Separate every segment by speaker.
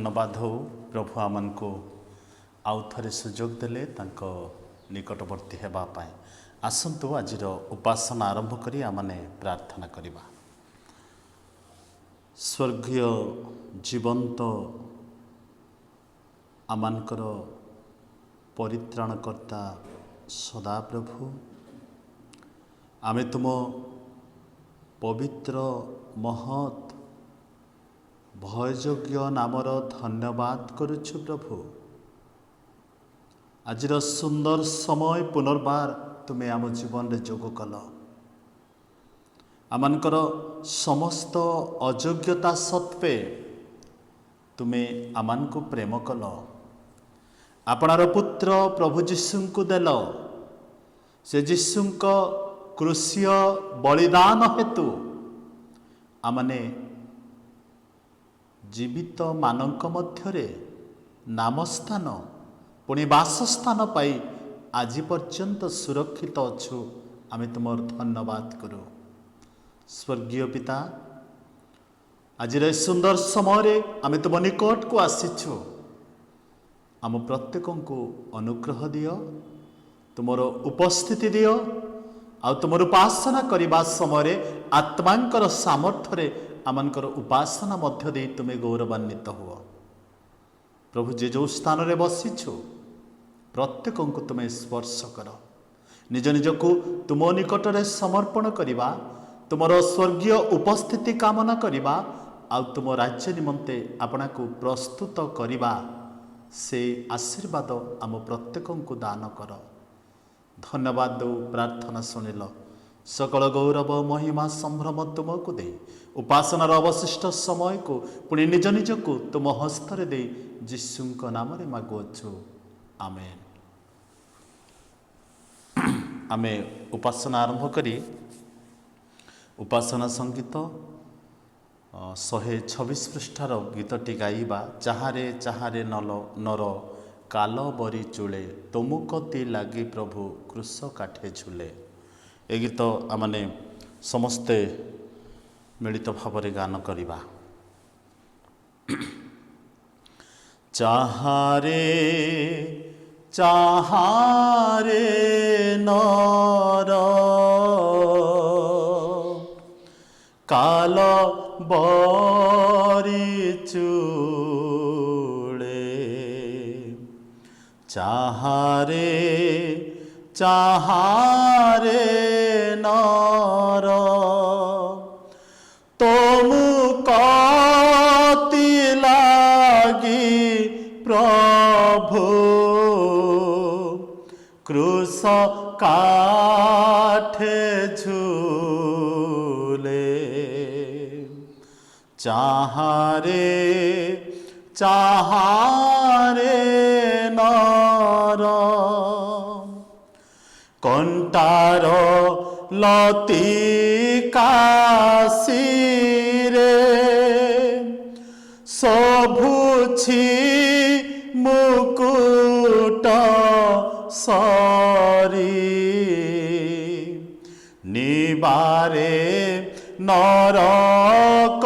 Speaker 1: धन्यवाद हो प्रभु आमको आउ थे सुजोग देले निकटवर्ती होगापाई। आसतु आज उपासना आरंभ करी आमने प्रार्थना करिबा। स्वर्गीय जीवंत आमनकर परित्राणकर्ता सदाप्रभु, आमे तुम पवित्र महत् भययोग्य नामर धन्यवाद करुछु प्रभु। आजिर सुंदर समय पुनर्बार तुम्हें आम जीवन रे जोग कल। आमनकर समस्त अयोग्यता सत्वे तुम्हें आमान को प्रेम कल। आपणार पुत्र प्रभु जीशु को देल। से जीशु क्रूसीय बलिदान हेतु आमने जीवित मानक मध्यरे नामस्थान पुणी वासस्थान पाई आज पर्यंत सुरक्षित अच्छु। आमे तुमर धन्यवाद करूँ। स्वर्गीय पिता, आज सुंदर समय आमे तुम निकट को आसीछु। आम प्रत्येक को अनुग्रह दियो, तुमर उपस्थिति दियो। आ तुमर उपासना करने समय आत्मांकर सामर्थ्य आमनकर उपासना मध्य दे तुम्हें गौरवान्वित हुआ। प्रभु जे जो स्थान रे बसीछु प्रत्येक को तुम्हें स्पर्श कर। निज निज को तुम निकट रे समर्पण करिबा, तुमर स्वर्गीय उपस्थिति कामना करिबा, आ तुम राज्य निमंते अपना को प्रस्तुत करिबा, से आशीर्वाद आम प्रत्येक को दान कर। धन्यवाद दो प्रार्थना शुणिल। सकल गौरव महिमा संभ्रम तुमको दे उपासनार अवशिष्ट समय को पुणी निज निज को तुम हस्तर दे जीशुक नाम रे मागुअछु। आमेन। आमे उपासना आरंभ करी उपासना संगीत 126 पृष्ठार गीतटी गाइबा। चाहारे चाहारे नर काल बरी चूले, तुमुकती लागी प्रभु क्रूस काठे झूले। ए गीत आमने समस्ते मिलित भावरे गान करिबा। चाहारे चाहारे नर काल बरी चूले, चाहारे चाहारे नर तुमुकती लागी प्रभु क्रूस काठे झूले। चाहारे चाहारे नर कंटार लती काशीरे सबुछि मुकुट सरी, निबारे नरक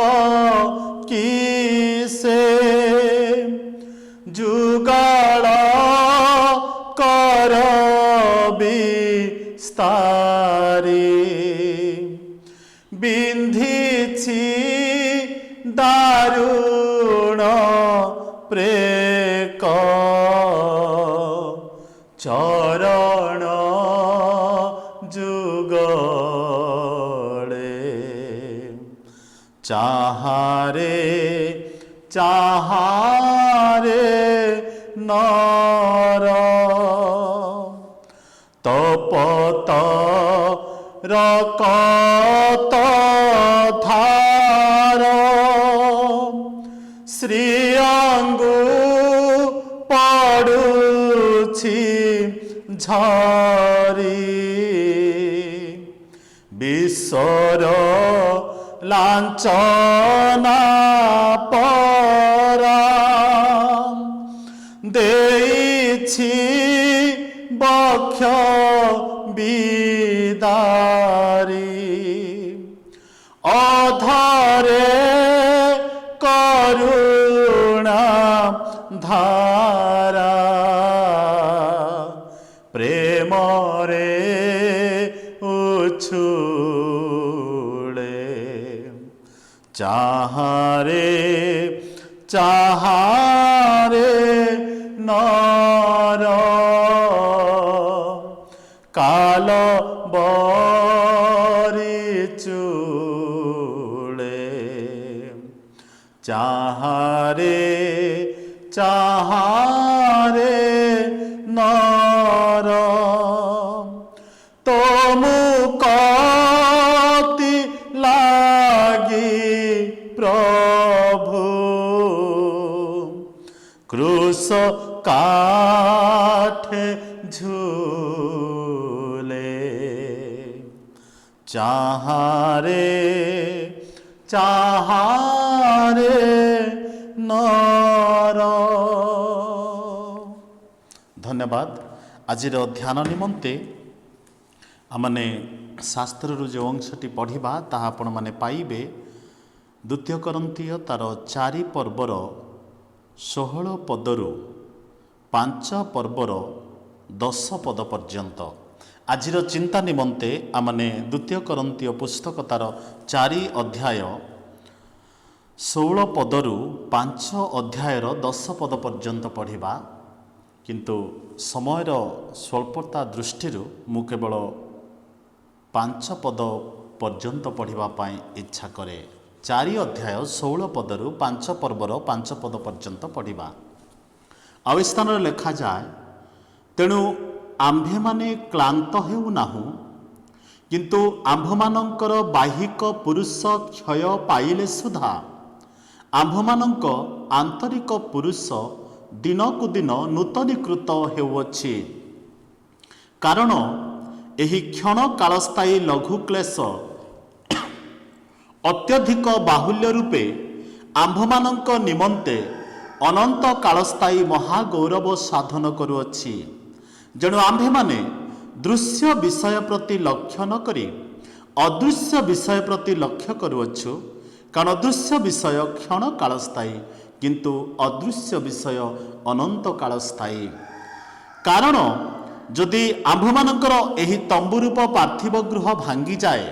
Speaker 1: किसे जुगाड़ करबी स्तारी। बिंधिछि दारुण प्रेक चरण जुगले। चाहारे चाहारे नर तपत रकत धार श्रीअंगु पड़ुछि झरी। विश्वर लांछना परा देइछि बक्ष बिदारी। अधरे करुणा ପ୍ରେମରେ ଉଛୁଳେ ଚାହାରେ ଚାହାରେ ନର କାଲ ବରିଚୁଳେ ଚାହାରେ ଚାହାରେ ନର ତମୁକତି ଲାଗି ପ୍ରଭୁ କ୍ରୁଶ କାଠେ ଝୁଲେ ଚାହାରେ ଚାହାରେ ନର। ଧନ୍ୟବାଦ। ଆଜିର ଧ୍ୟାନ ନିମନ୍ତେ ଆମମାନେ ଶାସ୍ତ୍ରରୁ ଯେଉଁ ଅଂଶଟି ପଢ଼ିବା ତାହା ଆପଣମାନେ ପାଇବେ 2 କରନ୍ଥୀୟ ତାର 4 ପର୍ବର 16 ପଦରୁ 5 ପର୍ବର 10 ପଦ ପର୍ଯ୍ୟନ୍ତ। ଆଜିର ଚିନ୍ତା ନିମନ୍ତେ ଆମମାନେ 2 କରନ୍ଥୀୟ ପୁସ୍ତକ ତାର 4 ଅଧ୍ୟାୟ 16 ପଦରୁ 5 ଅଧ୍ୟାୟର 10 ପଦ ପର୍ଯ୍ୟନ୍ତ ପଢ଼ିବା। କିନ୍ତୁ ସମୟର ସ୍ୱଳ୍ପତା ଦୃଷ୍ଟିରୁ ମୁଁ କେବଳ 5 ପଦ ପର୍ଯ୍ୟନ୍ତ ପଢ଼ିବା ପାଇଁ ଇଚ୍ଛା କରେ। 4 ଅଧ୍ୟାୟ 16 ପଦରୁ 5 ପର୍ବର 5 ପଦ ପର୍ଯ୍ୟନ୍ତ ପଢ଼ିବା। ଆଉ ଏ ସ୍ଥାନରେ ଲେଖାଯାଏ, ତେଣୁ ଆମ୍ଭେମାନେ କ୍ଳାନ୍ତ ହେଉନାହୁଁ, କିନ୍ତୁ ଆମ୍ଭମାନଙ୍କର ବାହିକ ପୁରୁଷ କ୍ଷୟ ପାଇଲେ ସୁଦ୍ଧା ଆମ୍ଭମାନଙ୍କ ଆନ୍ତରିକ ପୁରୁଷ ଦିନକୁ ଦିନ ନୂତନୀକୃତ ହେଉଅଛି। କାରଣ ଏହି କ୍ଷଣ କାଳସ୍ଥାୟୀ ଲଘୁ କ୍ଲେଶ ଅତ୍ୟଧିକ ବାହୁଲ୍ୟ ରୂପେ ଆମ୍ଭମାନଙ୍କ ନିମନ୍ତେ ଅନନ୍ତ କାଳସ୍ଥାୟୀ ମହାଗୌରବ ସାଧନ କରୁଅଛି। ଯେଣୁ ଆମ୍ଭେମାନେ ଦୃଶ୍ୟ ବିଷୟ ପ୍ରତି ଲକ୍ଷ୍ୟ ନ କରି ଅଦୃଶ୍ୟ ବିଷୟ ପ୍ରତି ଲକ୍ଷ୍ୟ କରୁଅଛୁ। କାରଣ ଦୃଶ୍ୟ ବିଷୟ କ୍ଷଣ କାଳସ୍ଥାୟୀ, କିନ୍ତୁ ଅଦୃଶ୍ୟ ବିଷୟ ଅନନ୍ତ କାଳସ୍ଥାୟୀ। କାରଣ ଯଦି ଆମ୍ଭମାନଙ୍କର ଏହି ତମ୍ବୁରୂପ ପାର୍ଥିବ ଗୃହ ଭାଙ୍ଗିଯାଏ,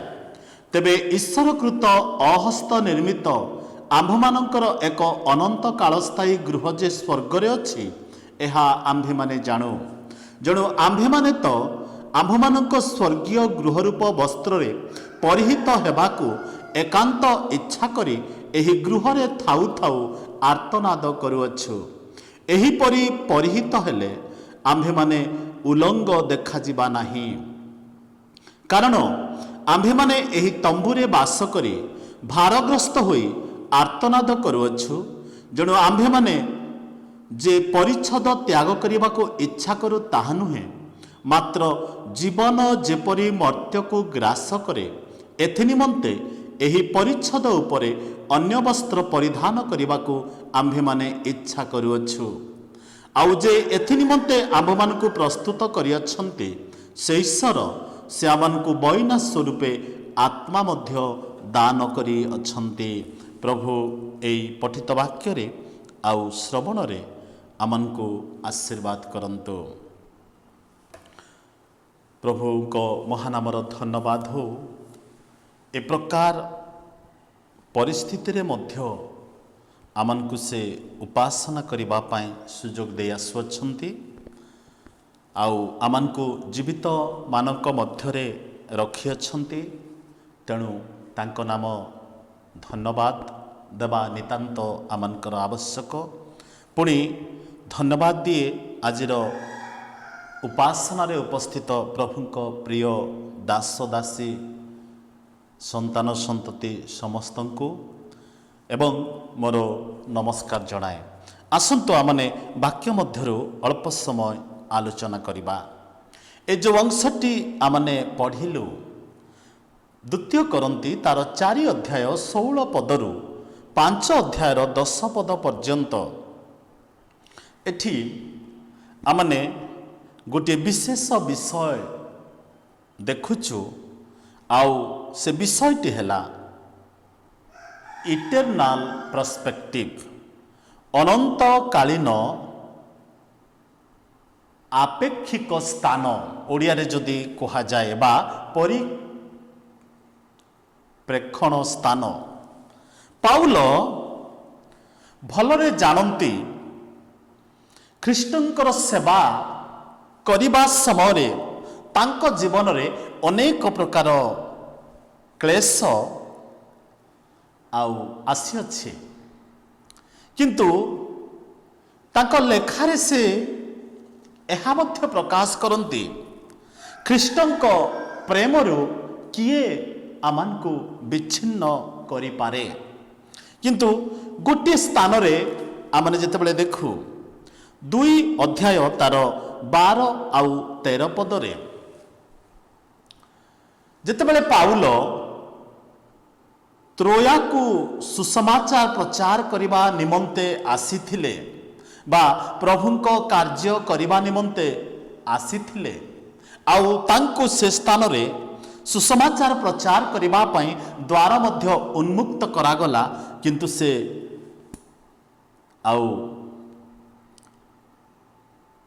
Speaker 1: ତେବେ ଈଶ୍ୱରକୃତ ଅହସ୍ତ ନିର୍ମିତ ଆମ୍ଭମାନଙ୍କର ଏକ ଅନନ୍ତ କାଳସ୍ଥାୟୀ ଗୃହ ଯେ ସ୍ୱର୍ଗରେ ଅଛି, ଏହା ଆମ୍ଭେମାନେ ଜାଣୁ। ଯେଣୁ ଆମ୍ଭେମାନେ ତ ଆମ୍ଭମାନଙ୍କ ସ୍ୱର୍ଗୀୟ ଗୃହରୂପ ବସ୍ତ୍ରରେ ପରିହିତ ହେବାକୁ ଏକାନ୍ତ ଇଚ୍ଛା କରି ଏହି ଗୃହରେ ଥାଉ ଥାଉ ଆର୍ତ୍ତନାଦ କରୁଅଛୁ। ଏହିପରି ପରିହିତ ହେଲେ ଆମ୍ଭେମାନେ ଉଲଙ୍ଗ ଦେଖାଯିବା ନାହିଁ। କାରଣ ଆମ୍ଭେମାନେ ଏହି ତମ୍ବୁରେ ବାସ କରି ଭାରଗ୍ରସ୍ତ ହୋଇ ଆର୍ତ୍ତନାଦ କରୁଅଛୁ। ଯେଣୁ ଆମ୍ଭେମାନେ ଯେ ପରିଚ୍ଛଦ ତ୍ୟାଗ କରିବାକୁ ଇଚ୍ଛା କରୁ ତାହା ନୁହେଁ, ମାତ୍ର ଜୀବନ ଯେପରି ମର୍ତ୍ତ୍ୟକୁ ଗ୍ରାସ କରେ, ଏଥିନିମନ୍ତେ ଏହି ପରିଚ୍ଛଦ ଉପରେ ଅନ୍ୟ ବସ୍ତ୍ର ପରିଧାନ କରିବାକୁ ଆମ୍ଭେମାନେ ଇଚ୍ଛା କରୁଅଛୁ। ଆଉ ଯେ ଏଥିନିମନ୍ତେ ଆମ୍ଭମାନଙ୍କୁ ପ୍ରସ୍ତୁତ କରିଅଛନ୍ତି, ସେ ଈଶ୍ୱର ସେ ଆମମାନଙ୍କୁ ବଇନା ସ୍ୱରୂପେ ଆତ୍ମା ମଧ୍ୟ ଦାନ କରିଅଛନ୍ତି। ପ୍ରଭୁ ଏହି ପଠିତ ବାକ୍ୟରେ ଆଉ ଶ୍ରବଣରେ ଆମମାନଙ୍କୁ ଆଶୀର୍ବାଦ କରନ୍ତୁ। ପ୍ରଭୁଙ୍କ ମହାନାମର ଧନ୍ୟବାଦ ହଉ। ଏ ପ୍ରକାର ପରିସ୍ଥିତିରେ ମଧ୍ୟ ଆମମାନଙ୍କୁ ସେ ଉପାସନା କରିବା ପାଇଁ ସୁଯୋଗ ଦେଇ ଆସୁଅଛନ୍ତି। ଆଉ ଆମମାନଙ୍କୁ ଜୀବିତମାନଙ୍କ ମଧ୍ୟରେ ରଖିଅଛନ୍ତି। ତେଣୁ ତାଙ୍କ ନାମ ଧନ୍ୟବାଦ ଦେବା ନିତାନ୍ତ ଆମମାନଙ୍କର ଆବଶ୍ୟକ। ପୁଣି ଧନ୍ୟବାଦ ଦିଏ ଆଜିର ଉପାସନାରେ ଉପସ୍ଥିତ ପ୍ରଭୁଙ୍କ ପ୍ରିୟ ଦାସ ଦାସୀ ସନ୍ତାନ ସନ୍ତତି ସମସ୍ତଙ୍କୁ ଏବଂ ମୋର ନମସ୍କାର ଜଣାଏ। ଆସନ୍ତୁ ଆମମାନେ ବାକ୍ୟ ମଧ୍ୟରୁ ଅଳ୍ପ ସମୟ ଆଲୋଚନା କରିବା। ଏ ଯେଉଁ ଅଂଶଟି ଆମମାନେ ପଢ଼ିଲୁ 2 କରନ୍ଥୀ ତାର 4 ଅଧ୍ୟାୟ 16 ପଦରୁ 5 ଅଧ୍ୟାୟର 10 ପଦ ପର୍ଯ୍ୟନ୍ତ। ଏଠି ଆମମାନେ ଗୋଟିଏ ବିଶେଷ ବିଷୟ ଦେଖୁଛୁ। ଆଉ ସେ ବିଷୟଟି ହେଲା ଇଟର୍ନାଲ ପ୍ରସ୍ପେକ୍ଟିଭ, ଅନନ୍ତକାଳୀନ ଆପେକ୍ଷିକ ସ୍ଥାନ ଓଡ଼ିଆରେ ଯଦି କୁହାଯାଏ ବା ପରିପ୍ରେକ୍ଷଣ ସ୍ଥାନ। ପାଉଲ ଭଲରେ ଜାଣନ୍ତି ଖ୍ରୀଷ୍ଟଙ୍କର ସେବା କରିବା ସମୟରେ ତାଙ୍କ ଜୀବନରେ ଅନେକ ପ୍ରକାର କ୍ଲେଶ ଆଉ ଆସିଅଛି, କିନ୍ତୁ ତାଙ୍କ ଲେଖାରେ ସେ ଏହା ମଧ୍ୟ ପ୍ରକାଶ କରନ୍ତି ଖ୍ରୀଷ୍ଟଙ୍କ ପ୍ରେମରୁ କିଏ ଆମମାନଙ୍କୁ ବିଚ୍ଛିନ୍ନ କରିପାରେ। କିନ୍ତୁ ଗୋଟିଏ ସ୍ଥାନରେ ଆମେ ଯେତେବେଳେ ଦେଖୁ 2 ଅଧ୍ୟାୟ ତାର 12 ଆଉ 13 ପଦରେ ଯେତେବେଳେ ପାଉଲ ତ୍ରୋୟାକୁ ସୁସମାଚାର ପ୍ରଚାର କରିବା ନିମନ୍ତେ ଆସିଥିଲେ ବା ପ୍ରଭୁଙ୍କ କାର୍ଯ୍ୟ କରିବା ନିମନ୍ତେ ଆସିଥିଲେ, ଆଉ ତାଙ୍କୁ ସେ ସ୍ଥାନରେ ସୁସମାଚାର ପ୍ରଚାର କରିବା ପାଇଁ ଦ୍ୱାର ମଧ୍ୟ ଉନ୍ମୁକ୍ତ କରାଗଲା, କିନ୍ତୁ ସେ ଆଉ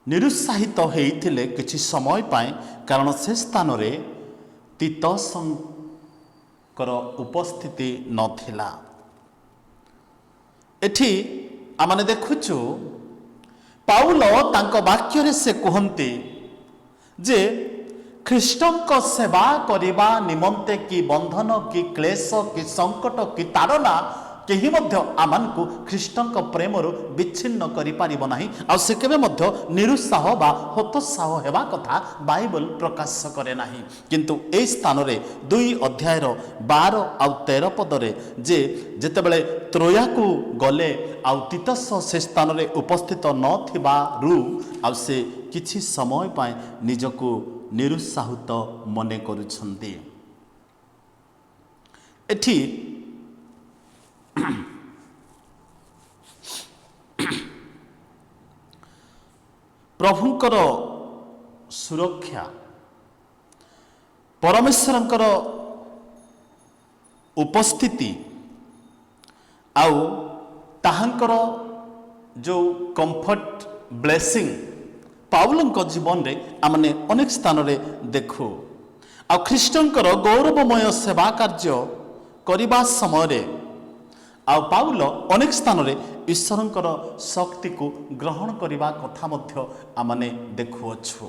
Speaker 1: ନିରୁତ୍ସାହିତ ହୋଇଥିଲେ କିଛି ସମୟ ପାଇଁ, କାରଣ ସେ ସ୍ଥାନରେ ତିତସଙ୍କର ଉପସ୍ଥିତି ନଥିଲା। ଏଠି ଆମେ ଦେଖୁଛୁ ପାଉଲ ତାଙ୍କ ବାକ୍ୟରେ ସେ କୁହନ୍ତି ଯେ ଖ୍ରୀଷ୍ଟଙ୍କ ସେବା କରିବା ନିମନ୍ତେ କି ବନ୍ଧନ କି କ୍ଲେଶ କି ସଙ୍କଟ କି ତାଡ଼ନା କେହି ମଧ୍ୟ ଆମମାନଙ୍କୁ ଖ୍ରୀଷ୍ଟଙ୍କ ପ୍ରେମରୁ ବିଚ୍ଛିନ୍ନ କରିପାରିବ ନାହିଁ, ଆଉ ସେ କେବେ ମଧ୍ୟ ନିରୁତ୍ସାହ ବା ହତୋତ୍ସାହ ହେବା କଥା ବାଇବଲ ପ୍ରକାଶ କରେ ନାହିଁ। କିନ୍ତୁ ଏହି ସ୍ଥାନରେ 2 ଅଧ୍ୟାୟର 12 ଆଉ 13 ପଦରେ ଯେ ଯେତେବେଳେ ତ୍ରୋୟାକୁ ଗଲେ ଆଉ ତିତସ ସେ ସ୍ଥାନରେ ଉପସ୍ଥିତ ନଥିବାରୁ ଆଉ ସେ କିଛି ସମୟ ପାଇଁ ନିଜକୁ ନିରୁତ୍ସାହିତ ମନେ କରୁଛନ୍ତି। ଏଠି ପ୍ରଭୁଙ୍କର ସୁରକ୍ଷା, ପରମେଶ୍ୱରଙ୍କର ଉପସ୍ଥିତି ଆଉ ତାହାଙ୍କର ଯେଉଁ କମ୍ଫର୍ଟ ବ୍ଲେସିଂ ପାଉଲଙ୍କ ଜୀବନରେ ଆମେ ଅନେକ ସ୍ଥାନରେ ଦେଖୁ। ଆଉ ଖ୍ରୀଷ୍ଟଙ୍କର ଗୌରବମୟ ସେବା କାର୍ଯ୍ୟ କରିବା ସମୟରେ ଆଉ ପାଉଲ ଅନେକ ସ୍ଥାନରେ ଈଶ୍ୱରଙ୍କର ଶକ୍ତିକୁ ଗ୍ରହଣ କରିବା କଥା ମଧ୍ୟ ଆମେ ଦେଖୁଅଛୁ।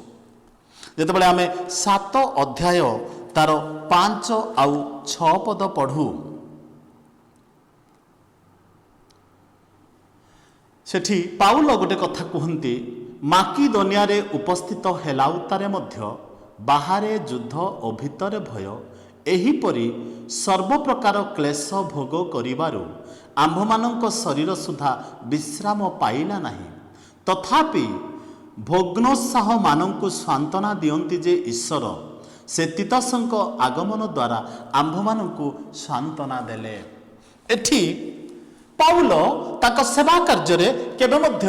Speaker 1: ଯେତେବେଳେ ଆମେ 7 ଅଧ୍ୟାୟ ତାର 5 ଆଉ 6 ପଦ ପଢ଼ୁ, ସେଠି ପାଉଲ ଗୋଟେ କଥା କୁହନ୍ତି, ମାକିଦୋନିଆରେ ଉପସ୍ଥିତ ହେଲାଉତାରେ ମଧ୍ୟ ବାହାରେ ଯୁଦ୍ଧ ଓ ଭିତରେ ଭୟ, ଏହିପରି ସର୍ବପ୍ରକାର କ୍ଲେଶ ଭୋଗ କରିବାରୁ ଆମ୍ଭମାନଙ୍କ ଶରୀର ସୁଦ୍ଧା ବିଶ୍ରାମ ପାଇଲା ନାହିଁ। ତଥାପି ଭଗ୍ନୋତ୍ସାହମାନଙ୍କୁ ସାନ୍ତ୍ୱନା ଦିଅନ୍ତି ଯେ ଈଶ୍ୱର ସେ ତିତସଙ୍କ ଆଗମନ ଦ୍ୱାରା ଆମ୍ଭମାନଙ୍କୁ ସାନ୍ତ୍ୱନା ଦେଲେ। ଏଠି ପାଉଲ ତାଙ୍କ ସେବା କାର୍ଯ୍ୟରେ କେବେ ମଧ୍ୟ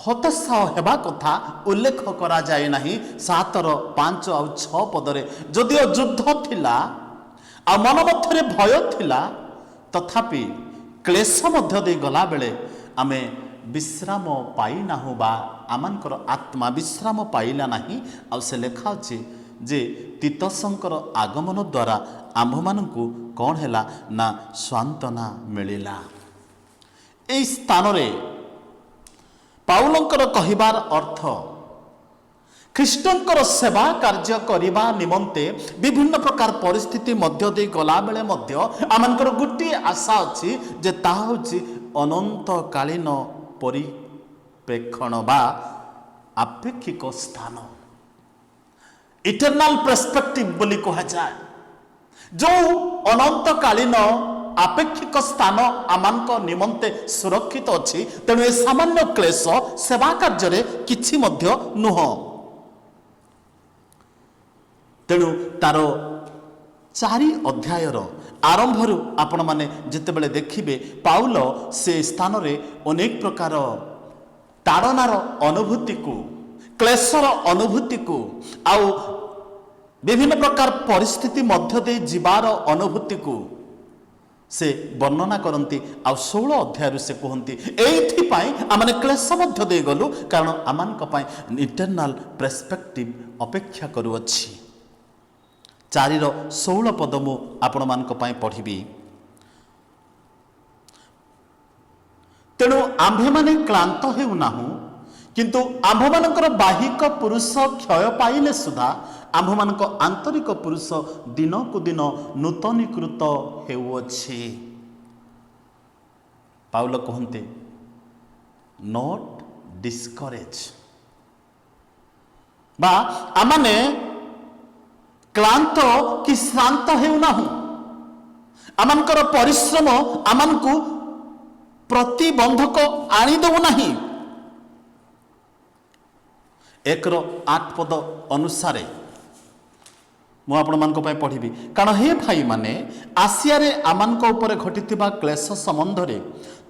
Speaker 1: ହତୋତ୍ସାହ ହେବା କଥା ଉଲ୍ଲେଖ କରାଯାଏ ନାହିଁ। 7ର 5 ଆଉ 6 ପଦରେ ଯଦିଓ ଯୁଦ୍ଧ ଥିଲା ଆଉ ମନ ମଧ୍ୟରେ ଭୟ ଥିଲା, ତଥାପି କ୍ଲେଶ ମଧ୍ୟ ଦେଇ ଗଲାବେଳେ ଆମେ ବିଶ୍ରାମ ପାଇନାହୁଁ ବା ଆମମାନଙ୍କର ଆତ୍ମା ବିଶ୍ରାମ ପାଇଲା ନାହିଁ। ଆଉ ସେ ଲେଖା ଅଛି ଯେ ତିତସଙ୍କର ଆଗମନ ଦ୍ୱାରା ଆମ୍ଭମାନଙ୍କୁ କ'ଣ ହେଲା ନା ସାନ୍ତ୍ୱନା ମିଳିଲା। ଏହି ସ୍ଥାନରେ ପାଉଲଙ୍କର କହିବାର ଅର୍ଥ ଖ୍ରୀଷ୍ଟଙ୍କର ସେବା କାର୍ଯ୍ୟ କରିବା ନିମନ୍ତେ ବିଭିନ୍ନ ପ୍ରକାର ପରିସ୍ଥିତି ମଧ୍ୟ ଦେଇ ଗଲାବେଳେ ମଧ୍ୟ ଆମମାନଙ୍କର ଗୋଟିଏ ଆଶା ଅଛି ଯେ ତାହା ହେଉଛି ଅନନ୍ତକାଳୀନ ପରିପ୍ରେକ୍ଷଣ ବା ଆପେକ୍ଷିକ ସ୍ଥାନ, ଇଟର୍ନାଲ ପର୍ସପେକ୍ଟିଭ ବୋଲି କୁହାଯାଏ। ଯେଉଁ ଅନନ୍ତକାଳୀନ ଆପେକ୍ଷିକ ସ୍ଥାନ ଆମମାନଙ୍କ ନିମନ୍ତେ ସୁରକ୍ଷିତ ଅଛି, ତେଣୁ ଏ ସାମାନ୍ୟ କ୍ଲେଶ ସେବା କାର୍ଯ୍ୟରେ କିଛି ମଧ୍ୟ ନୁହଁ। ତେଣୁ ତାର 4 ଅଧ୍ୟାୟର ଆରମ୍ଭରୁ ଆପଣମାନେ ଯେତେବେଳେ ଦେଖିବେ ପାଉଲ ସେ ସ୍ଥାନରେ ଅନେକ ପ୍ରକାର ତାଡ଼ନାର ଅନୁଭୂତିକୁ, କ୍ଲେଶର ଅନୁଭୂତିକୁ ଆଉ ବିଭିନ୍ନ ପ୍ରକାର ପରିସ୍ଥିତି ମଧ୍ୟ ଦେଇ ଯିବାର ଅନୁଭୂତିକୁ से वर्णना करती आ 16 अध्याय से कहती एइथिपाई आमने क्लेश मध्य दे गलु कारण आमान पई इंटरनल पर्सपेक्टिव अपेक्षा करूअछि 4:16 पद मु आपण मान पई पढ़िबी। तेणु आम्भे माने क्लांत हेउ नाहु किंतु आम्भ मानकर बाहिक पुरुष क्षय पाइले सुधा आम्भ मानक आंतरिक पुरुष दिन को दिन नूतनीकृत हेउअछि। पाउल कहते नॉट डिस्करेज बा आमाने क्लांत कि श्रांत हेउ नाहु आमानकर परिश्रम आमानकु प्रतिबंधक आनी दउ नाही। 1:8 पद अनुसार मु आपण मान पढ़ी कारण हे भाई माने आसिया रे आमानक ऊपर घटिथिबा क्लेश संबंध रे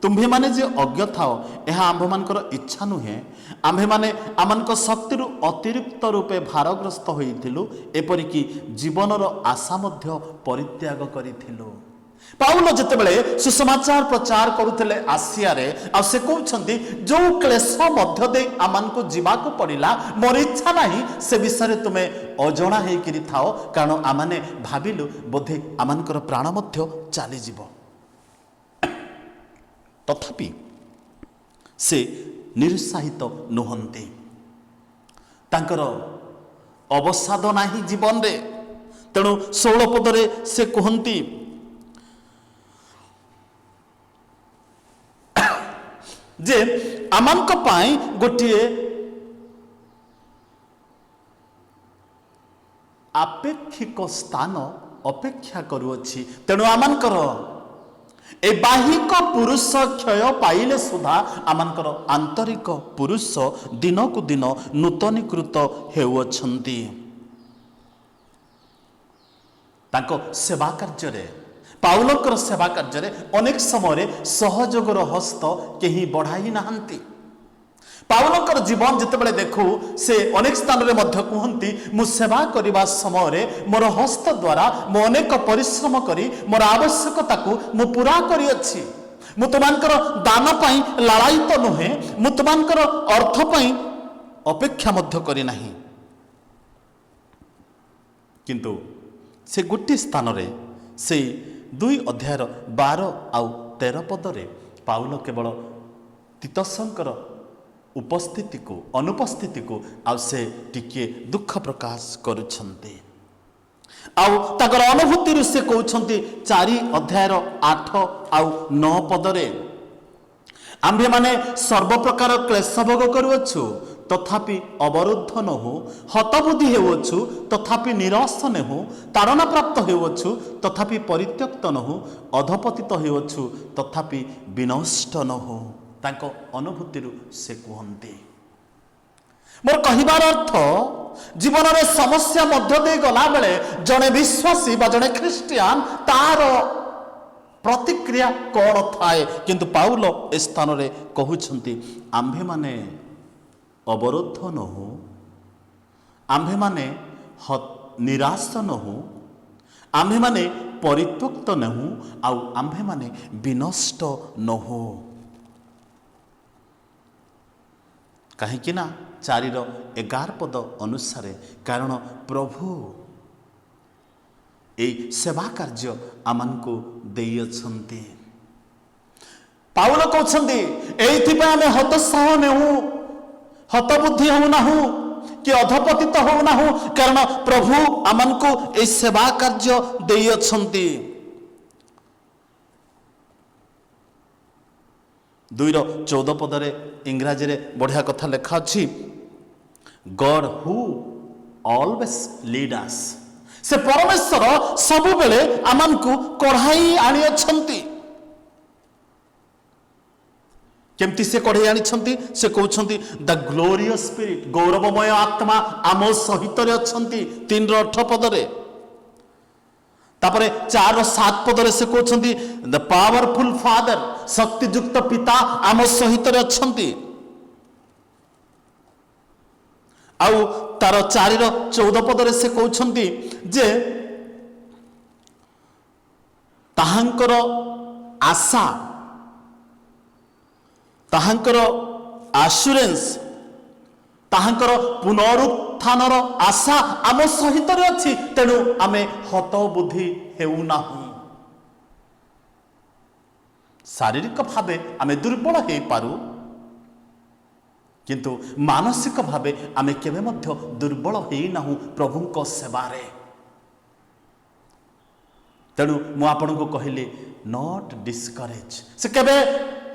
Speaker 1: तुम्भे माने जे अज्ञ थाओ यह आम्भ मानकर इच्छा नुहे आम्भे माने आमानक शक्ति अतिरिक्त रूपे भारग्रस्त होइथिलु एपरिकी जीवनर आशा मध्य परित्याग करिथिलु। पाउल जितेबले सुसमाचार प्रचार करुले आसिया रे आ से कहउछंती जो क्लेश मध्य दे आमान को जीवाक पड़िला मोर इच्छा नाही से विषय तुमे अजणा हेकिरि थाओ कारण आमाने भाबिलु बोधे आमानकर प्राण मध्य चली जीवो तथापि से निरुत्साहित नुहंती तांकर अवसाद नाही जीवन रे। तेणु 16 पदरे से कहंती जे आमानक पाई गोटे आपेक्षिक स्थान अपेक्षा करुअछि। तेणु आमानकर ए बाहिक पुरुष क्षय पाइले सुधा आमानकर आंतरिक पुरुष दिन को दिन नूतनीकृत हेउअछंती। ताको सेवा कार्य रे पाउलकर सेवा कार्य अनेक समय सहयोगर हस्त कहीं बढ़ाई नाहंती। पाउलकर जीवन जितेबले देखू से अनेक स्थान रे मध्य कहती मु सेवा करने समय मोर हस्त द्वारा मु अनेक परिश्रम करी मोर आवश्यकता को मु पूरा करिअछि। मु तुमानकर दान पाई लालायित नुहे मु तुमानकर अर्थ पाई अपेक्षा मध्य करी नाही। किंतु से गोटे स्थान रे से 2 अध्याय 12 आउ 13 पदरे पाउल केवल तीतसंकर उपस्थिति को अनुपस्थिति को आउ से टिके दुख प्रकाश करुछंती। आउ ताकर अनुभूति से कहउछंती 4 अध्याय 8 आउ 9 पदरे आम्भे माने सर्व प्रकार क्लेश भोग करुअछु तथापि अवरुद्ध न हो हतबुद्धि हेउअछु तथापि निराश न हो ताड़ना प्राप्त हेउअछु तथापि परित्यक्त न हो अधपतित हेउअछु तथापि विनष्ट न हो। तांको अनुभूति से कहते मोर कहिबार अर्थ जीवन में समस्या मध्य दे गला बेले जड़े विश्वासी बा जड़े ख्रिस्टियान तार प्रतिक्रिया कौन थाए किंतु पाउल ए स्थान रे कहउछंती आम्भे माने अवरुद्ध न हो आम्भे माने निराश न हो आम्भे माने परित्यक्त न हो आउ आम्भे माने विनष्ट न हो। कहीं 4:11 पद अनुसार कारण प्रभु ए सेवा कार्य आमानकु देइछंती। पाउल कहउछंती एइथिपा आमे हतोत्साह नेहु हतबुद्धि हो नाहु कि अधपतित हो नाहु कारण प्रभु आमानकु ए सेवा कार्य देइछंती। 2:14 पदरे इंग्राजी रे बढ़िया कथा लिखा अछि God who always lead us से परमेश्वर सब बेले आमानकु कढ़ाई आनी अछंती। केमती से कढ़ाई आनी छंती से कहउछंती द ग्लोरियस स्पिरिट गौरवमय आत्मा आम सहित रे अछंती 3:8 पदरे। तापरे 4:7 पदरे से कहउछंती द पावरफुल फादर शक्तियुक्त पिता आम सहित रे अछंती। आउ तार 4:14 पदरे से कहउछंती जे ତାହାଙ୍କର ଆଶା, ତାହାଙ୍କର ଆସୁରାନ୍ସ, ତାହାଙ୍କର ପୁନରୁତ୍ଥାନର ଆଶା ଆମ ସହିତ ଅଛି। ତେଣୁ ଆମେ ହତବୁଦ୍ଧି ହେଉନାହୁଁ। ଶାରୀରିକ ଭାବେ ଆମେ ଦୁର୍ବଳ ହେଇପାରୁ, କିନ୍ତୁ ମାନସିକ ଭାବେ ଆମେ କେବେ ମଧ୍ୟ ଦୁର୍ବଳ ହେଇନାହୁଁ ପ୍ରଭୁଙ୍କ ସେବାରେ। ତେଣୁ ମୁଁ ଆପଣଙ୍କୁ କହିଲି ନଟ୍ ଡିସ୍କରେଜ୍। ସେ କେବେ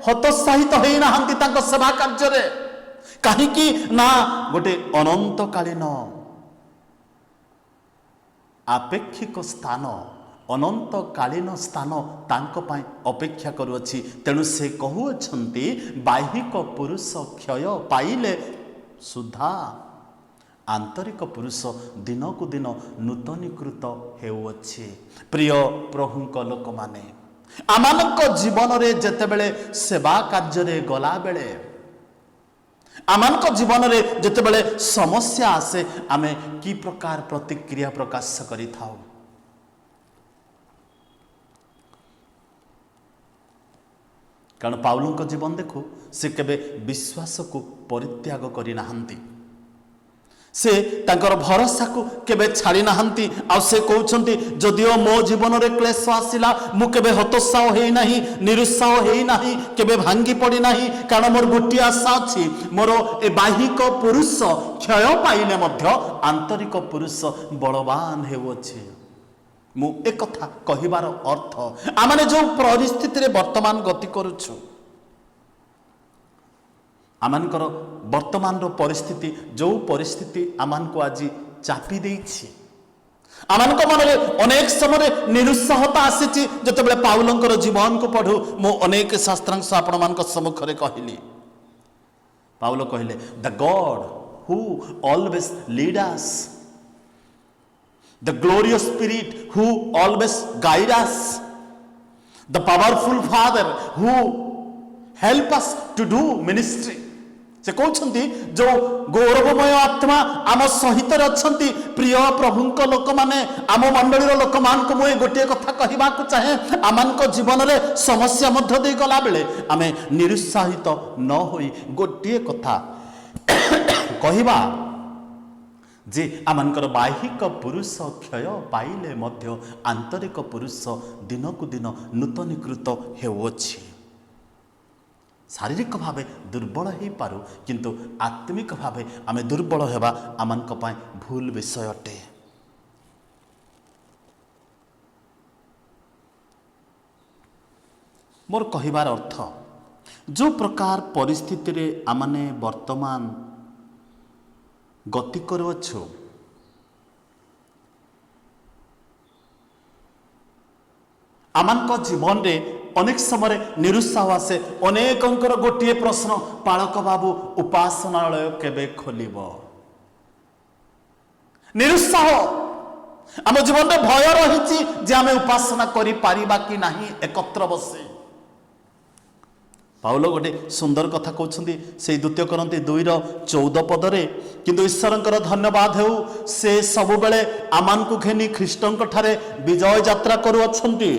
Speaker 1: ହତୋତ୍ସାହିତ ହେଇନାହାନ୍ତି ତାଙ୍କ ସେବା କାର୍ଯ୍ୟରେ। କାହିଁକି ନା ଗୋଟେ ଅନନ୍ତକାଳୀନ ଆପେକ୍ଷିକ ସ୍ଥାନ, ଅନନ୍ତକାଳୀନ ସ୍ଥାନ ତାଙ୍କ ପାଇଁ ଅପେକ୍ଷା କରୁଅଛି। ତେଣୁ ସେ କହୁଅଛନ୍ତି ବାହ୍ୟିକ ପୁରୁଷ କ୍ଷୟ ପାଇଲେ ସୁଦ୍ଧା ଆନ୍ତରିକ ପୁରୁଷ ଦିନକୁ ଦିନ ନୂତନୀକୃତ ହେଉଅଛି। ପ୍ରିୟ ପ୍ରଭୁଙ୍କ ଲୋକମାନେ, ଆମମାନଙ୍କ ଜୀବନରେ ଯେତେବେଳେ ସେବା କାର୍ଯ୍ୟରେ ଗଲାବେଳେ, ଆମମାନଙ୍କ ଜୀବନରେ ଯେତେବେଳେ ସମସ୍ୟା ଆସେ, ଆମେ କି ପ୍ରକାର ପ୍ରତିକ୍ରିୟା ପ୍ରକାଶ କରିଥାଉ? କାରଣ ପାଉଲଙ୍କ ଜୀବନ ଦେଖୁ, ସେ କେବେ ବିଶ୍ୱାସକୁ ପରିତ୍ୟାଗ କରିନାହାନ୍ତି। ସେ ତାଙ୍କର ଭରସାକୁ କେବେ ଛାଡ଼ି ନାହାନ୍ତି। ଆଉ ସେ କହୁଛନ୍ତି ଯଦିଓ ମୋ ଜୀବନରେ କ୍ଲେଶ ଆସିଲା, ମୁଁ କେବେ ହତୋତ୍ସାହ ହେଇନାହିଁ, ନିରୁତ୍ସାହ ହେଇନାହିଁ, କେବେ ଭାଙ୍ଗି ପଡ଼ିନାହିଁ। କାରଣ ମୋର ଗୋଟିଏ ଆଶା ଅଛି, ମୋର ଏ ବାହ୍ୟିକ ପୁରୁଷ କ୍ଷୟ ପାଇଲେ ମଧ୍ୟ ଆନ୍ତରିକ ପୁରୁଷ ବଳବାନ ହେଉଅଛି। ମୁଁ ଏକଥା କହିବାର ଅର୍ଥ, ଆମେ ଯେଉଁ ପରିସ୍ଥିତିରେ ବର୍ତ୍ତମାନ ଗତି କରୁଛୁ, ଆମମାନଙ୍କର ବର୍ତ୍ତମାନର ପରିସ୍ଥିତି, ଯେଉଁ ପରିସ୍ଥିତି ଆମମାନଙ୍କୁ ଆଜି ଚାପି ଦେଇଛି, ଆମମାନଙ୍କ ମନରେ ଅନେକ ସମୟରେ ନିରୁତ୍ସାହତା ଆସିଛି। ଯେତେବେଳେ ପାଉଲଙ୍କର ଜୀବନକୁ ପଢ଼ୁ, ମୁଁ ଅନେକ ଶାସ୍ତ୍ରାଂଶ ଆପଣମାନଙ୍କ ସମ୍ମୁଖରେ କହିଲି। ପାଉଲ କହିଲେ ଦ ଗଡ୍ ହୁ ଅଲୱେଜ୍ ଲିଡ୍ ଆସ୍, the glorious spirit who always guide us, the powerful father who help us to do ministry। ସେ କହୁଛନ୍ତି ଯୋଉ ଗୌରବମୟ ଆତ୍ମା ଆମ ସହିତ ଅଛନ୍ତି। ପ୍ରିୟ ପ୍ରଭୁଙ୍କ ଲୋକମାନେ, ଆମ ମଣ୍ଡଳୀର ଲୋକମାନଙ୍କୁ ମୁଁ ଏ ଗୋଟିଏ କଥା କହିବାକୁ ଚାହେଁ, ଆମମାନଙ୍କ ଜୀବନରେ ସମସ୍ୟା ମଧ୍ୟ ଦେଇ ଗଲାବେଳେ ଆମେ ନିରୁତ୍ସାହିତ ନ ହୋଇ ଗୋଟିଏ କଥା କହିବା ଯେ ଆମମାନଙ୍କର ବାହ୍ୟିକ ପୁରୁଷ କ୍ଷୟ ପାଇଲେ ମଧ୍ୟ ଆନ୍ତରିକ ପୁରୁଷ ଦିନକୁ ଦିନ ନୂତନୀକୃତ ହେଉଅଛି। ଶାରୀରିକ ଭାବେ ଦୁର୍ବଳ ହେଇପାରୁ, କିନ୍ତୁ ଆତ୍ମିକ ଭାବେ ଆମେ ଦୁର୍ବଳ ହେବା ଆମମାନଙ୍କ ପାଇଁ ଭୁଲ ବିଷୟ ଅଟେ। ମୋର କହିବାର ଅର୍ଥ, ଯେଉଁ ପ୍ରକାର ପରିସ୍ଥିତିରେ ଆମମାନେ ବର୍ତ୍ତମାନ ଗତି କରୁଅଛୁ, ଆମମାନଙ୍କ ଜୀବନରେ ଅନେକ ସମୟରେ ନିରୁତ୍ସାହ ଆସେ। ଅନେକଙ୍କର ଗୋଟିଏ ପ୍ରଶ୍ନ, ପାଳକ ବାବୁ ଉପାସନାଳୟ କେବେ ଖୋଲିବ? ନିରୁତ୍ସାହ, ଆମ ଜୀବନରେ ଭୟ ରହିଛି ଯେ ଆମେ ଉପାସନା କରିପାରିବା କି ନାହିଁ ଏକତ୍ର ବସି। ପାଉଲ ଗୋଟେ ସୁନ୍ଦର କଥା କହୁଛନ୍ତି ସେଇ 2 Corinthy 2:14 ପଦରେ, କିନ୍ତୁ ଈଶ୍ୱରଙ୍କର ଧନ୍ୟବାଦ ହେଉ, ସେ ସବୁବେଳେ ଆମମାନଙ୍କୁ ଘେନି ଖ୍ରୀଷ୍ଟଙ୍କ ଠାରେ ବିଜୟ ଯାତ୍ରା କରୁଅଛନ୍ତି,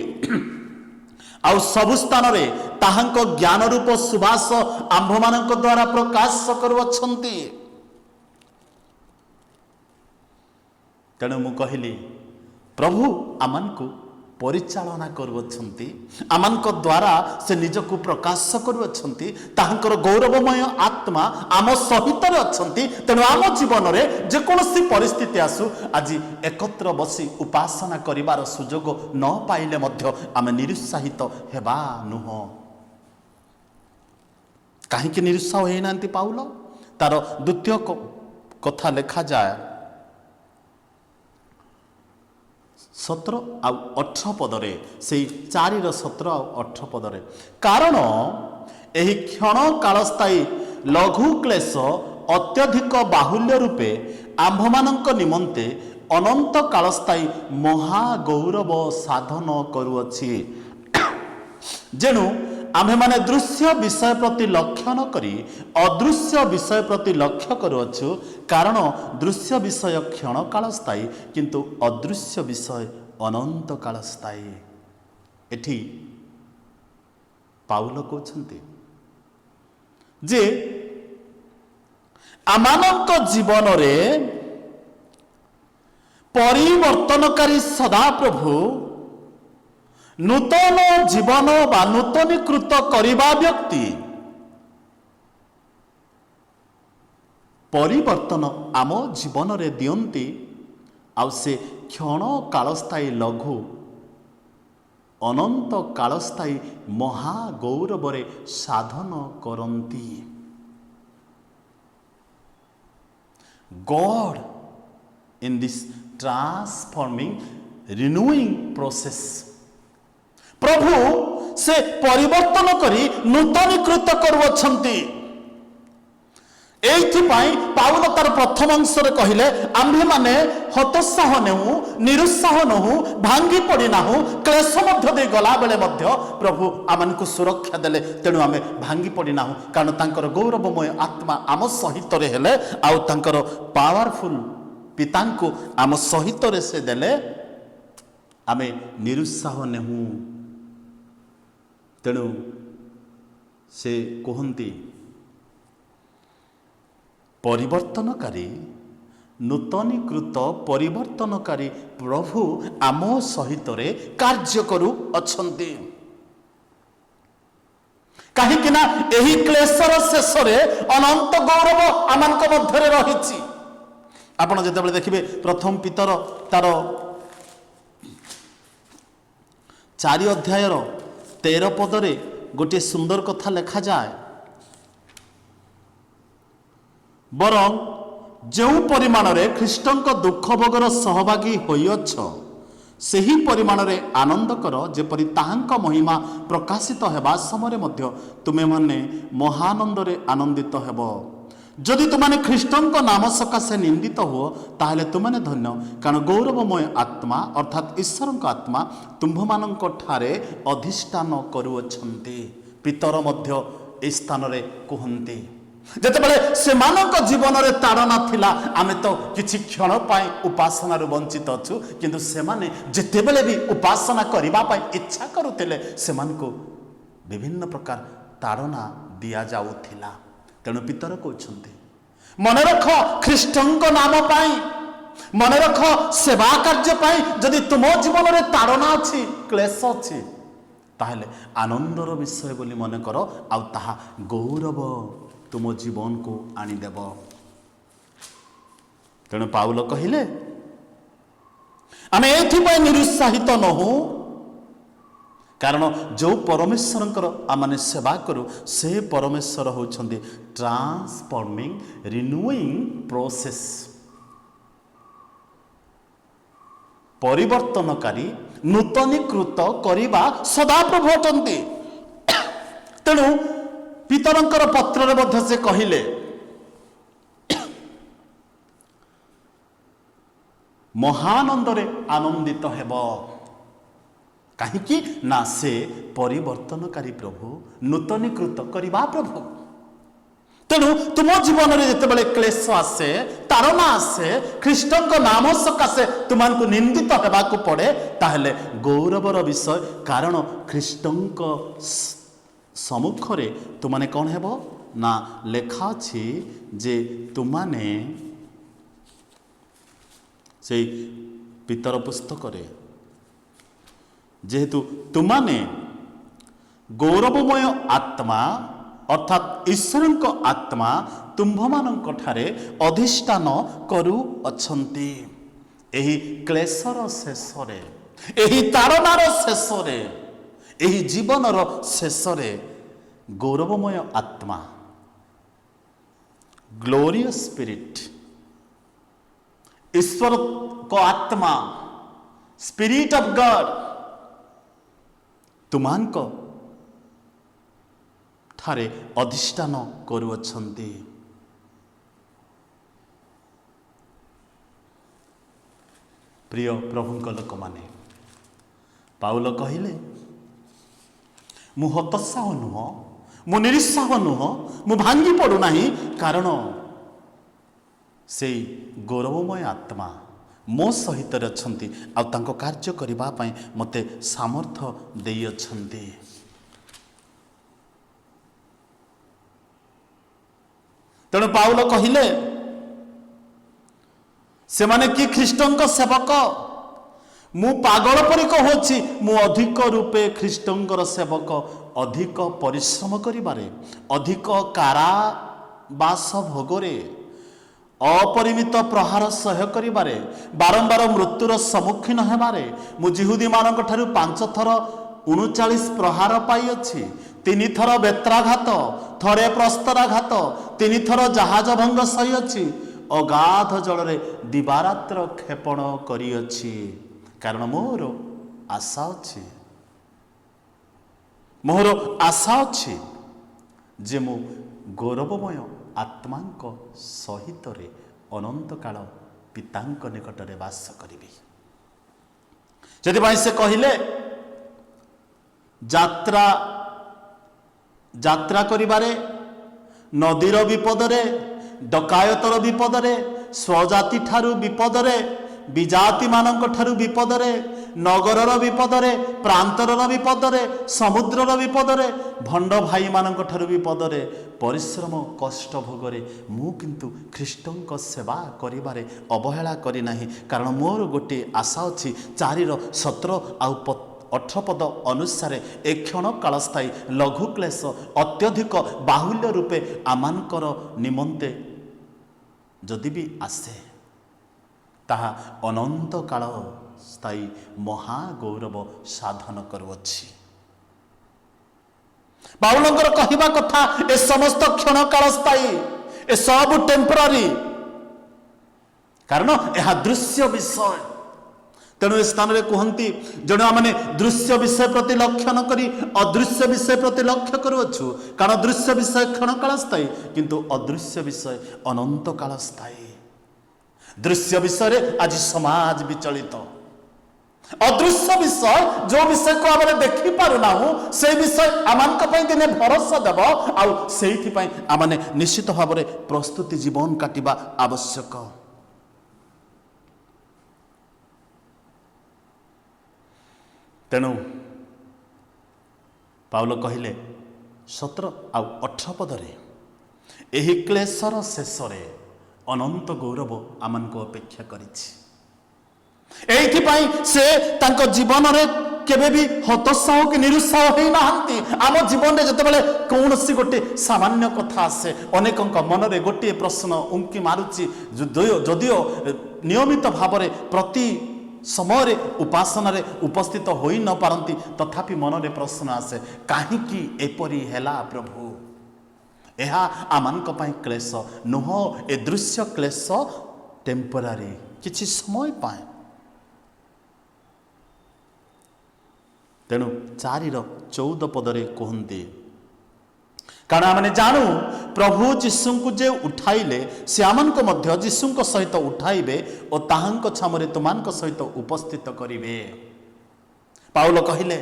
Speaker 1: ଆଉ ସବୁ ସ୍ଥାନରେ ତାହାଙ୍କ ଜ୍ଞାନ ରୂପ ସୁବାସ ଆମ୍ଭମାନଙ୍କ ଦ୍ୱାରା ପ୍ରକାଶ କରୁଅଛନ୍ତି। ତେଣୁ ମୁଁ କହିଲି, ପ୍ରଭୁ ଆମମାନଙ୍କୁ ପରିଚାଳନା କରୁଅଛନ୍ତି, ଆମମାନଙ୍କ ଦ୍ୱାରା ସେ ନିଜକୁ ପ୍ରକାଶ କରୁଅଛନ୍ତି, ତାହାଙ୍କର ଗୌରବମୟ ଆତ୍ମା ଆମ ସହିତରେ ଅଛନ୍ତି। ତେଣୁ ଆମ ଜୀବନରେ ଯେକୌଣସି ପରିସ୍ଥିତି ଆସୁ, ଆଜି ଏକତ୍ର ବସି ଉପାସନା କରିବାର ସୁଯୋଗ ନ ପାଇଲେ ମଧ୍ୟ ଆମେ ନିରୁତ୍ସାହିତ ହେବା ନୁହଁ। କାହିଁକି ନିରୁତ୍ସାହ ହେଇନାହାନ୍ତି ପାଉଲ? ତାର 2ୟ କଥା ଲେଖାଯାଏ 17 ଆଉ 18 ପଦରେ, ସେଇ 4:17 ଆଉ 18 ପଦରେ, କାରଣ ଏହି କ୍ଷଣ କାଳସ୍ଥାୟୀ ଲଘୁ କ୍ଲେଶ ଅତ୍ୟଧିକ ବାହୁଲ୍ୟ ରୂପେ ଆମ୍ଭମାନଙ୍କ ନିମନ୍ତେ ଅନନ୍ତ କାଳସ୍ଥାୟୀ ମହାଗୌରବ ସାଧନ କରୁଅଛି। ଯେଣୁ ଆମ୍ଭେମାନେ ଦୃଶ୍ୟ ବିଷୟ ପ୍ରତି ଲକ୍ଷ୍ୟ ନ କରି ଅଦୃଶ୍ୟ ବିଷୟ ପ୍ରତି ଲକ୍ଷ୍ୟ କରୁଅଛୁ, କାରଣ ଦୃଶ୍ୟ ବିଷୟ କ୍ଷଣ କାଳ ସ୍ଥାୟୀ, କିନ୍ତୁ ଅଦୃଶ୍ୟ ବିଷୟ ଅନନ୍ତ କାଳ ସ୍ଥାୟୀ। एठी पाउल कहते जे आमानक जीवन रे परिवर्तनकारी सदाप्रभु नूतन जीवन बा नूतनीकृत करने व्यक्ति परिवर्तन आम जीवन रे दियंती आउ से क्षण कालस्थायी लघु अनंत कालस्थायी महागौरव रे साधन करंती। God in this transforming renewing process प्रभु से परिवर्तन करी नूतनीकृत करुअछंती। एइथिपाई पाउल तार प्रथम अंशरे कहिले आम्भे माने हतोत्साह नेहु निरुत्साह नहु भांगी पड़ी नाहु क्लेश मध्य दे गला बेले मध्य प्रभु आमनकु सुरक्षा देले तेणु आमे भांगी पड़ी नाहु कारण तांकर गौरवमय आत्मा आम सहित रे हेले आउ तांकर पावरफुल पितांकु आम सहित रे से देले आमे निरुत्साह नेहु। तेणु से कहंती परिवर्तनकारी नूतनीकृत परिवर्तनकारी प्रभु आम सहित रे कार्य करू अछंती। कहीं ना एही क्लेशर शेष रे अनंत गौरव आमानक मध्य रही। आपण जेतेबेले देखिबे प्रथम पितर तार 4 अध्यायर 13 पदरे गोटे सुंदर कथा लिखा जाए बरं जो परिमाण रे ख्रीष्टंक दुख भोगर सहभागी होइअछ सही परिमाण रे आनंद कर जेपरि ताहांक महिमा प्रकाशित हेबा समय मध्य तुमे माने महानंद रे आनंदित हेब। जदि तुमाने ख्रीष्टंक नाम सकाशे निंदित हो ताहले तुमाने धन्य कारण गौरवमय आत्मा अर्थात ईश्वरंक आत्मा तुम्भमानंक ठारे अधिष्ठान करुअछन्ति। पितर मध्य ए स्थान रे कहन्ति जेतेबेले सेमानक जीवन रे ताड़ना थिला आमे तो किछि क्षण पाई उपासना रो वंचित अछु किंतु सेमाने जेतेबेले भी उपासना करिबा पाई इच्छा करुतिले सेमानको विभिन्न प्रकार ताड़ना दिया जाउथिला। तेणु पितर कहउछन्ति मन रख ख्रीष्टंक नाम पाई मन रख सेवा कार्य पाई जदि तुम जीवन रे ताड़ना अछि क्लेश अछि ताहले आनंदर विषय बोली मन कर आउ ताहा गौरव तुम जीवन को आनीदेव। तेणु पाउल कहिले आमे एथिपाई निरुत्साहित नहु कारण जो परमेश्वर आमने सेवा करू से परमेश्वर होउछन्ति ट्रांसफॉर्मिंग रिन्यूइंग प्रोसेस परिवर्तनकारी नूतनीकृत करिबा सदाप्रभु अटन्ति। तेणु पितरंकर पत्र मध्य से कहिले महानंदरे आनंदित हेब कहीं ना से परिवर्तनकारी प्रभु नूतनीकृत करवा प्रभु। तेणु तुम जीवन में जितेबाला क्लेश आसे ताड़ना आसे ख्रीष्टंक नाम सकाशे तुमको निंदित होगाकू पड़े ताहले गौरवर विषय कारण ख्रीष्टंक सम्मुखरे तुमने कौन हेब ना लेखा अछि जे तुमने से पितर पुस्तक रे जेहेतु तुमने गौरवमय आत्मा अर्थात ईश्वरंक आत्मा तुम्भमानंक ठारे अधिष्ठान करू अछंती। एही क्लेशर शेषरे एही ताड़नार शेषरे एही जीवनर शेषरे गौरवमय आत्मा ग्लोरियस स्पिरिट ईश्वर को आत्मा स्पिरिट ऑफ गॉड तुमान को ठारे अधिष्ठान करुअछन्ति। प्रिय प्रभुंक लोक माने पाउल कहिले मु हतोत्साह नुह मु निरुत्साह नुह मु भांगी पड़ू नाही कारण से गौरवमय आत्मा ମୋ ସହିତ ଅଛନ୍ତି ଆଉ ତାଙ୍କ କାର୍ଯ୍ୟ କରିବା ପାଇଁ ମୋତେ ସାମର୍ଥ୍ୟ ଦେଇଅଛନ୍ତି। ତେଣୁ ପାଉଲ କହିଲେ ସେମାନେ କି ଖ୍ରୀଷ୍ଟଙ୍କ ସେବକ? ମୁଁ ପାଗଳ ପରି କହୁଛି, ମୁଁ ଅଧିକ ରୂପେ ଖ୍ରୀଷ୍ଟଙ୍କର ସେବକ, ଅଧିକ ପରିଶ୍ରମ କରିବାରେ, ଅଧିକ କାରାବାସ ଭୋଗରେ, ଅପରିମିତ ପ୍ରହାର ସହ୍ୟ କରିବାରେ, ବାରମ୍ବାର ମୃତ୍ୟୁର ସମ୍ମୁଖୀନ ହେବାରେ। ମୁଁ ଯିହୁଦୀମାନଙ୍କ ଠାରୁ 5 ଥର 39 ପ୍ରହାର ପାଇଅଛି, 3 ଥର ବେତ୍ରାଘାତ, ଥରେ ପ୍ରସ୍ତରାଘାତ, 3 ଥର ଜାହାଜ ଭଙ୍ଗ ସହିଅଛି, ଅଗାଧ ଜଳରେ ଦିବାରାତ୍ର କ୍ଷେପଣ କରିଅଛି। କାରଣ ମୋର ଆଶା ଅଛି ଯେ ମୁଁ ଗୌରବମୟ ଆତ୍ମାଙ୍କ ସହିତରେ ଅନନ୍ତ କାଳ ପିତାଙ୍କ ନିକଟରେ ବାସ କରିବି। ସେଥିପାଇଁ ସେ କହିଲେ ଯାତ୍ରା କରିବାରେ, ନଦୀର ବିପଦରେ, ଡକାୟତର ବିପଦରେ, ସ୍ୱଜାତି ଠାରୁ ବିପଦରେ, ବିଜାତିମାନଙ୍କ ଠାରୁ ବିପଦରେ, ନଗରର ବିପଦରେ, ପ୍ରାନ୍ତରର ବିପଦରେ, ସମୁଦ୍ରର ବିପଦରେ, ଭଣ୍ଡ ଭାଇମାନଙ୍କ ଠାରୁ ବିପଦରେ, ପରିଶ୍ରମ କଷ୍ଟ ଭୋଗରେ ମୁଁ କିନ୍ତୁ ଖ୍ରୀଷ୍ଟଙ୍କ ସେବା କରିବାରେ ଅବହେଳା କରିନାହିଁ। କାରଣ ମୋର ଗୋଟିଏ ଆଶା ଅଛି। 4:17 ଆଉ 18 ପଦ ଅନୁସାରେ ଏ କ୍ଷଣ କାଳସ୍ଥାୟୀ ଲଘୁ କ୍ଲେଶ ଅତ୍ୟଧିକ ବାହୁଲ୍ୟ ରୂପେ ଆମମାନଙ୍କର ନିମନ୍ତେ ଯଦି ବି ଆସେ, ତାହା ଅନନ୍ତ କାଳ ସ୍ଥାୟୀ ମହାଗୌରବ ସାଧନ କରୁଅଛି। ପାଉଲଙ୍କର କହିବା କଥା, ଏ ସମସ୍ତ କ୍ଷଣ କାଳ ସ୍ଥାୟୀ, ଏ ସବୁ ଟେମ୍ପରାରୀ, କାରଣ ଏହା ଦୃଶ୍ୟ ବିଷୟ। ତେଣୁ ଏ ସ୍ଥାନରେ କୁହନ୍ତି, ଜଣେ ଆମେ ଦୃଶ୍ୟ ବିଷୟ ପ୍ରତି ଲକ୍ଷ୍ୟ ନ କରି ଅଦୃଶ୍ୟ ବିଷୟ ପ୍ରତି ଲକ୍ଷ୍ୟ କରୁଅଛୁ। କାରଣ ଦୃଶ୍ୟ ବିଷୟ କ୍ଷଣ କାଳ ସ୍ଥାୟୀ, କିନ୍ତୁ ଅଦୃଶ୍ୟ ବିଷୟ ଅନନ୍ତ କାଳ ସ୍ଥାୟୀ। ଦୃଶ୍ୟ ବିଷୟରେ ଆଜି ସମାଜ ବିଚଳିତ। ଅଦୃଶ୍ୟ ବିଷୟ, ଯେଉଁ ବିଷୟକୁ ଆମେ ଦେଖିପାରୁନାହୁଁ, ସେଇ ବିଷୟ ଆମମାନଙ୍କ ପାଇଁ ଦିନେ ଭରସା ଦେବ। ଆଉ ସେଇଥିପାଇଁ ଆମେ ନିଶ୍ଚିତ ଭାବରେ ପ୍ରସ୍ତୁତି ଜୀବନ କାଟିବା ଆବଶ୍ୟକ। ତେଣୁ ପାଉଲ କହିଲେ 17 ଆଉ 18 ପଦରେ, ଏହି କ୍ଲେଶର ଶେଷରେ ଅନନ୍ତ ଗୌରବ ଆମମାନଙ୍କୁ ଅପେକ୍ଷା କରିଛି। ଏଇଥିପାଇଁ ସେ ତାଙ୍କ ଜୀବନରେ କେବେ ବି ହତୋତ୍ସାହ କି ନିରୁତ୍ସାହ ହୋଇନାହାନ୍ତି। ଆମ ଜୀବନରେ ଯେତେବେଳେ କୌଣସି ଗୋଟେ ସାମାନ୍ୟ କଥା ଆସେ, ଅନେକଙ୍କ ମନରେ ଗୋଟିଏ ପ୍ରଶ୍ନ ଉଙ୍କି ମାରୁଛି। ଯଦିଓ ନିୟମିତ ଭାବରେ ପ୍ରତି ସମୟରେ ଉପାସନାରେ ଉପସ୍ଥିତ ହୋଇ ନ ପାରନ୍ତି, ତଥାପି ମନରେ ପ୍ରଶ୍ନ ଆସେ, କାହିଁକି ଏପରି ହେଲା ପ୍ରଭୁ? ଏହା ଆମମାନଙ୍କ ପାଇଁ କ୍ଲେଶ ନୁହଁ। ଏ ଦୃଶ୍ୟ କ୍ଲେଶ ଟେମ୍ପରାରୀ, କିଛି ସମୟ ପାଇଁ। ତେଣୁ 4:14 ପଦରେ କୁହନ୍ତି, କାରଣ ଆମେ ଜାଣୁ ପ୍ରଭୁ ଯୀଶୁଙ୍କୁ ଯେ ଉଠାଇଲେ, ସେ ଆମମାନଙ୍କୁ ମଧ୍ୟ ଯୀଶୁଙ୍କ ସହିତ ଉଠାଇବେ ଓ ତାହାଙ୍କ ଛାମରେ ତୁମାନଙ୍କ ସହିତ ଉପସ୍ଥିତ କରିବେ। ପାଉଲ କହିଲେ,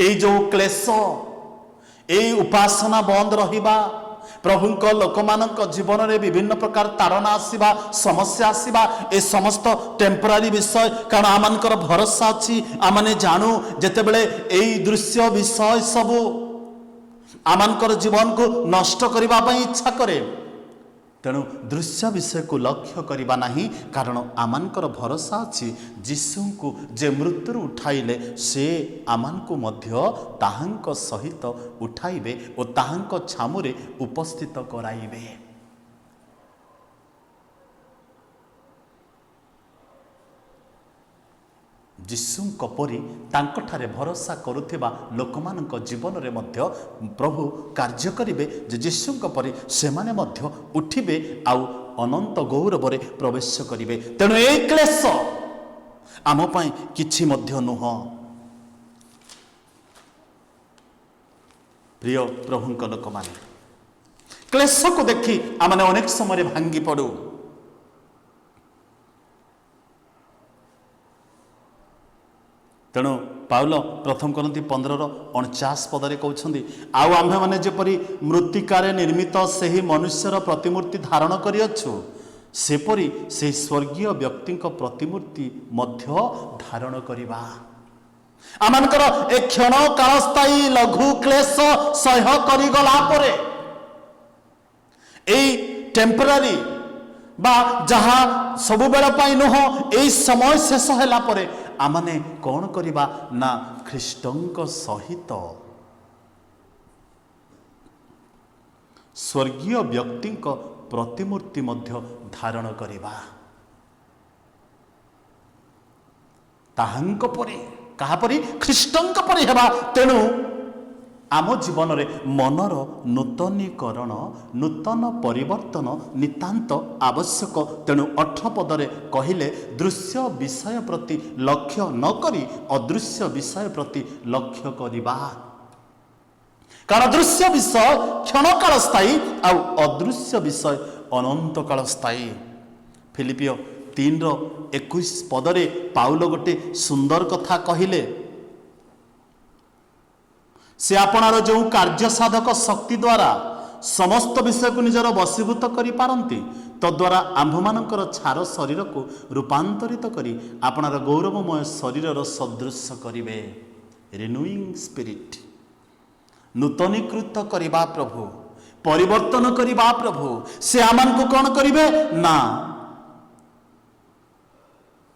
Speaker 1: ଏଇ ଯେଉଁ କ୍ଲେଶ, ଏଇ ଉପାସନା ବନ୍ଦ ରହିବା, ପ୍ରଭୁଙ୍କ ଲୋକମାନଙ୍କ ଜୀବନରେ ବିଭିନ୍ନ ପ୍ରକାର ତାଡ଼ନା ଆସିବା, ସମସ୍ୟା ଆସିବା, ଏ ସମସ୍ତ ଟେମ୍ପରାରୀ ବିଷୟ। କାରଣ ଆମମାନଙ୍କର ଭରସା ଅଛି, ଆମେ ଜାଣୁ ଯେତେବେଳେ ଏଇ ଦୃଶ୍ୟ ବିଷୟ ସବୁ ଆମମାନଙ୍କର ଜୀବନକୁ ନଷ୍ଟ କରିବା ପାଇଁ ଇଚ୍ଛା କରେ, ତେଣୁ ଦୃଶ୍ୟ ବିଷୟକୁ ଲକ୍ଷ୍ୟ କରିବା ନାହିଁ। କାରଣ ଆମମାନଙ୍କର ଭରସା ଅଛି, ଯୀଶୁଙ୍କୁ ଯେ ମୃତ୍ୟୁରୁ ଉଠାଇଲେ, ସେ ଆମମାନଙ୍କୁ ମଧ୍ୟ ତାହାଙ୍କ ସହିତ ଉଠାଇବେ ଓ ତାହାଙ୍କ ଛାମୁରେ ଉପସ୍ଥିତ କରାଇବେ। ଯୀଶୁଙ୍କ ପରି ତାଙ୍କଠାରେ ଭରସା କରୁଥିବା ଲୋକମାନଙ୍କ ଜୀବନରେ ମଧ୍ୟ ପ୍ରଭୁ କାର୍ଯ୍ୟ କରିବେ, ଯେ ଯୀଶୁଙ୍କ ପରି ସେମାନେ ମଧ୍ୟ ଉଠିବେ ଆଉ ଅନନ୍ତ ଗୌରବରେ ପ୍ରବେଶ କରିବେ। ତେଣୁ ଏହି କ୍ଲେଶ ଆମ ପାଇଁ କିଛି ମଧ୍ୟ ନୁହଁ। ପ୍ରିୟ ପ୍ରଭୁଙ୍କ ଲୋକମାନେ, କ୍ଲେଶକୁ ଦେଖି ଆମେ ଅନେକ ସମୟରେ ଭାଙ୍ଗି ପଡ଼ୁ। ତେଣୁ ପାଉଲ ପ୍ରଥମ କରନ୍ତି 15:49 ପଦରେ କହୁଛନ୍ତି, ଆଉ ଆମ୍ଭେମାନେ ଯେପରି ମୃତ୍ତିକାରେ ନିର୍ମିତ ସେହି ମନୁଷ୍ୟର ପ୍ରତିମୂର୍ତ୍ତି ଧାରଣ କରିଅଛୁ, ସେପରି ସେ ସ୍ୱର୍ଗୀୟ ବ୍ୟକ୍ତିଙ୍କ ପ୍ରତିମୂର୍ତ୍ତି ମଧ୍ୟ ଧାରଣ କରିବା। ଆମମାନଙ୍କର ଏ କ୍ଷଣ କାଳସ୍ଥାୟୀ ଲଘୁ କ୍ଲେଶ ସହ୍ୟ କରିଗଲା ପରେ, ଏଇ ଟେମ୍ପରାରୀ ବା ଯାହା ସବୁବେଳ ପାଇଁ ନୁହଁ, ଏଇ ସମୟ ଶେଷ ହେଲା ପରେ ଆମମାନେ କ'ଣ କରିବା ନା ଖ୍ରୀଷ୍ଟଙ୍କ ସହିତ ସ୍ୱର୍ଗୀୟ ବ୍ୟକ୍ତିଙ୍କ ପ୍ରତିମୂର୍ତ୍ତି ମଧ୍ୟ ଧାରଣ କରିବା। ତାହାଙ୍କ ପରି, କାହାପରି? ଖ୍ରୀଷ୍ଟଙ୍କ ପରି ହେବା। ତେଣୁ ଆମ ଜୀବନରେ ମନର ନୂତନୀକରଣ, ନୂତନ ପରିବର୍ତ୍ତନ ନିତାନ୍ତ ଆବଶ୍ୟକ। ତେଣୁ 18 ପଦରେ କହିଲେ, ଦୃଶ୍ୟ ବିଷୟ ପ୍ରତି ଲକ୍ଷ୍ୟ ନ କରି ଅଦୃଶ୍ୟ ବିଷୟ ପ୍ରତି ଲକ୍ଷ୍ୟ କରିବା। କାରଣ ଦୃଶ୍ୟ ବିଷୟ କ୍ଷଣକାଳ ସ୍ଥାୟୀ, ଆଉ ଅଦୃଶ୍ୟ ବିଷୟ ଅନନ୍ତ କାଳ ସ୍ଥାୟୀ। ଫିଲିପିୟ 3:21 ପଦରେ ପାଉଲ ଗୋଟେ ସୁନ୍ଦର କଥା କହିଲେ, ସେ ଆପଣାର ଯେଉଁ କାର୍ଯ୍ୟ ସାଧକ ଶକ୍ତି ଦ୍ୱାରା ସମସ୍ତ ବିଷୟକୁ ନିଜର ବଶୀଭୂତ କରିପାରନ୍ତି, ତଦ୍ୱାରା ଆମ୍ଭମାନଙ୍କର ଛାର ଶରୀରକୁ ରୂପାନ୍ତରିତ କରି ଆପଣାର ଗୌରବମୟ ଶରୀରର ସଦୃଶ କରିବେ। ରିନ୍ୟୁଇଂ ସ୍ପିରିଟ୍, ନୂତନୀକୃତ କରିବା ପ୍ରଭୁ, ପରିବର୍ତ୍ତନ କରିବା ପ୍ରଭୁ। ସେ ଆମମାନଙ୍କୁ କ'ଣ କରିବେ ନା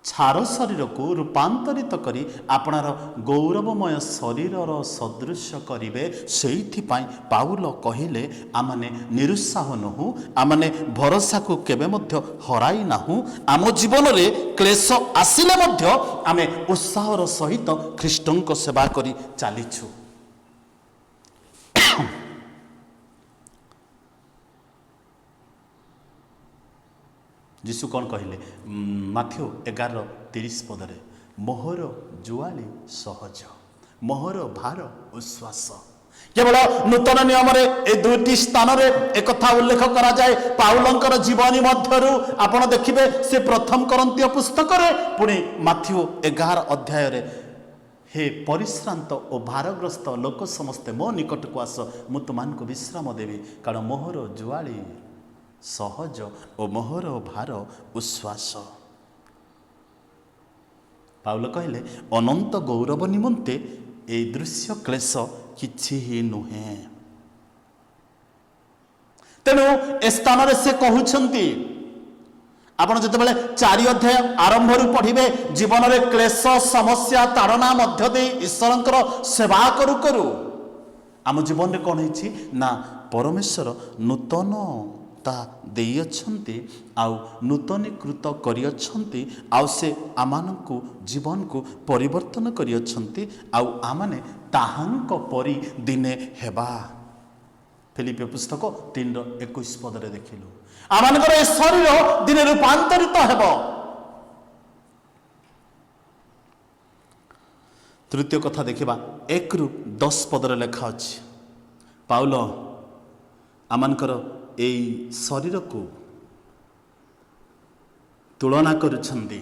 Speaker 1: ଛାର ଶରୀରକୁ ରୂପାନ୍ତରିତ କରି ଆପଣାର ଗୌରବମୟ ଶରୀରର ସଦୃଶ କରିବେ। ସେଇଥିପାଇଁ ପାଉଲ କହିଲେ, ଆମମାନେ ନିରୁତ୍ସାହ ନୋହୁଁ, ଆମମାନେ ଭରସାକୁ କେବେ ମଧ୍ୟ ହରାଇ ନାହୁଁ। ଆମ ଜୀବନରେ କ୍ଲେଶ ଆସିଲେ ମଧ୍ୟ ଆମେ ଉତ୍ସାହର ସହିତ ଖ୍ରୀଷ୍ଟଙ୍କ ସେବା କରି ଚାଲିଛୁ। ଯୀଶୁ କ'ଣ କହିଲେ? ମାଥ୍ୟୁ 11:30 ପଦରେ, ମୋହର ଜୁଆଳି ସହଜ, ମୋହର ଭାର ଉଶ୍ୱାସ। କେବଳ ନୂତନ ନିୟମରେ ଏ ଦୁଇଟି ସ୍ଥାନରେ ଏକଥା ଉଲ୍ଲେଖ କରାଯାଏ। ପାଉଲଙ୍କର ଜୀବନୀ ମଧ୍ୟରୁ ଆପଣ ଦେଖିବେ, ସେ ପ୍ରଥମ କରନ୍ତୀୟ ପୁସ୍ତକରେ, ପୁଣି ମାଥ୍ୟୁ 11 ଅଧ୍ୟାୟରେ, ହେ ପରିଶ୍ରାନ୍ତ ଓ ଭାରଗ୍ରସ୍ତ ଲୋକ ସମସ୍ତେ ମୋ ନିକଟକୁ ଆସ, ମୁଁ ତୁମମାନଙ୍କୁ ବିଶ୍ରାମ ଦେବି। କାରଣ ମୋହର ଜୁଆଳି ସହଜ ଓ ମୋହର ଭାର ଉଶ୍ୱାସ। ପାଉଲ କହିଲେ, ଅନନ୍ତ ଗୌରବ ନିମନ୍ତେ এই ଦୃଶ୍ୟ କ୍ଲେଶ କିଛି ହିଁ ନୁହେଁ। ତେଣୁ ଏ ସ୍ଥାନରେ ସେ କହୁଛନ୍ତି, ଆପଣ ଯେତେବେଳେ 4 ଅଧ୍ୟାୟ ଆରମ୍ଭରୁ ପଢ଼ିବେ, ଜୀବନରେ କ୍ଲେଶ ସମସ୍ୟା ତାଡ଼ନା ମଧ୍ୟ ଦେଇ ଈଶ୍ୱରଙ୍କର ସେବା କରୁ କରୁ ଆମ ଜୀବନରେ କ'ଣ ହେଇଛି ନା ପରମେଶ୍ୱର ନୂତନତା ଦେଇଅଛନ୍ତି, ଆଉ ନୂତନୀକୃତ କରିଅଛନ୍ତି, ଆଉ ସେ ଆମମାନଙ୍କୁ ଜୀବନକୁ ପରିବର୍ତ୍ତନ କରିଅଛନ୍ତି, ଆଉ ଆମମାନେ ତାହାଙ୍କ ପରି ଦିନେ ହେବା। ଫିଲିପିୟ ପୁସ୍ତକ 3:21 ପଦରେ ଦେଖିଲୁ, ଆମମାନଙ୍କର ଏ ଶରୀର ଦିନେ ରୂପାନ୍ତରିତ ହେବ। ତୃତୀୟ କଥା ଦେଖିବା, 1-10 ପଦରେ ଲେଖା ଅଛି, ପାଉଲ ଆମମାନଙ୍କର ଏଇ ଶରୀରକୁ ତୁଳନା କରୁଛନ୍ତି,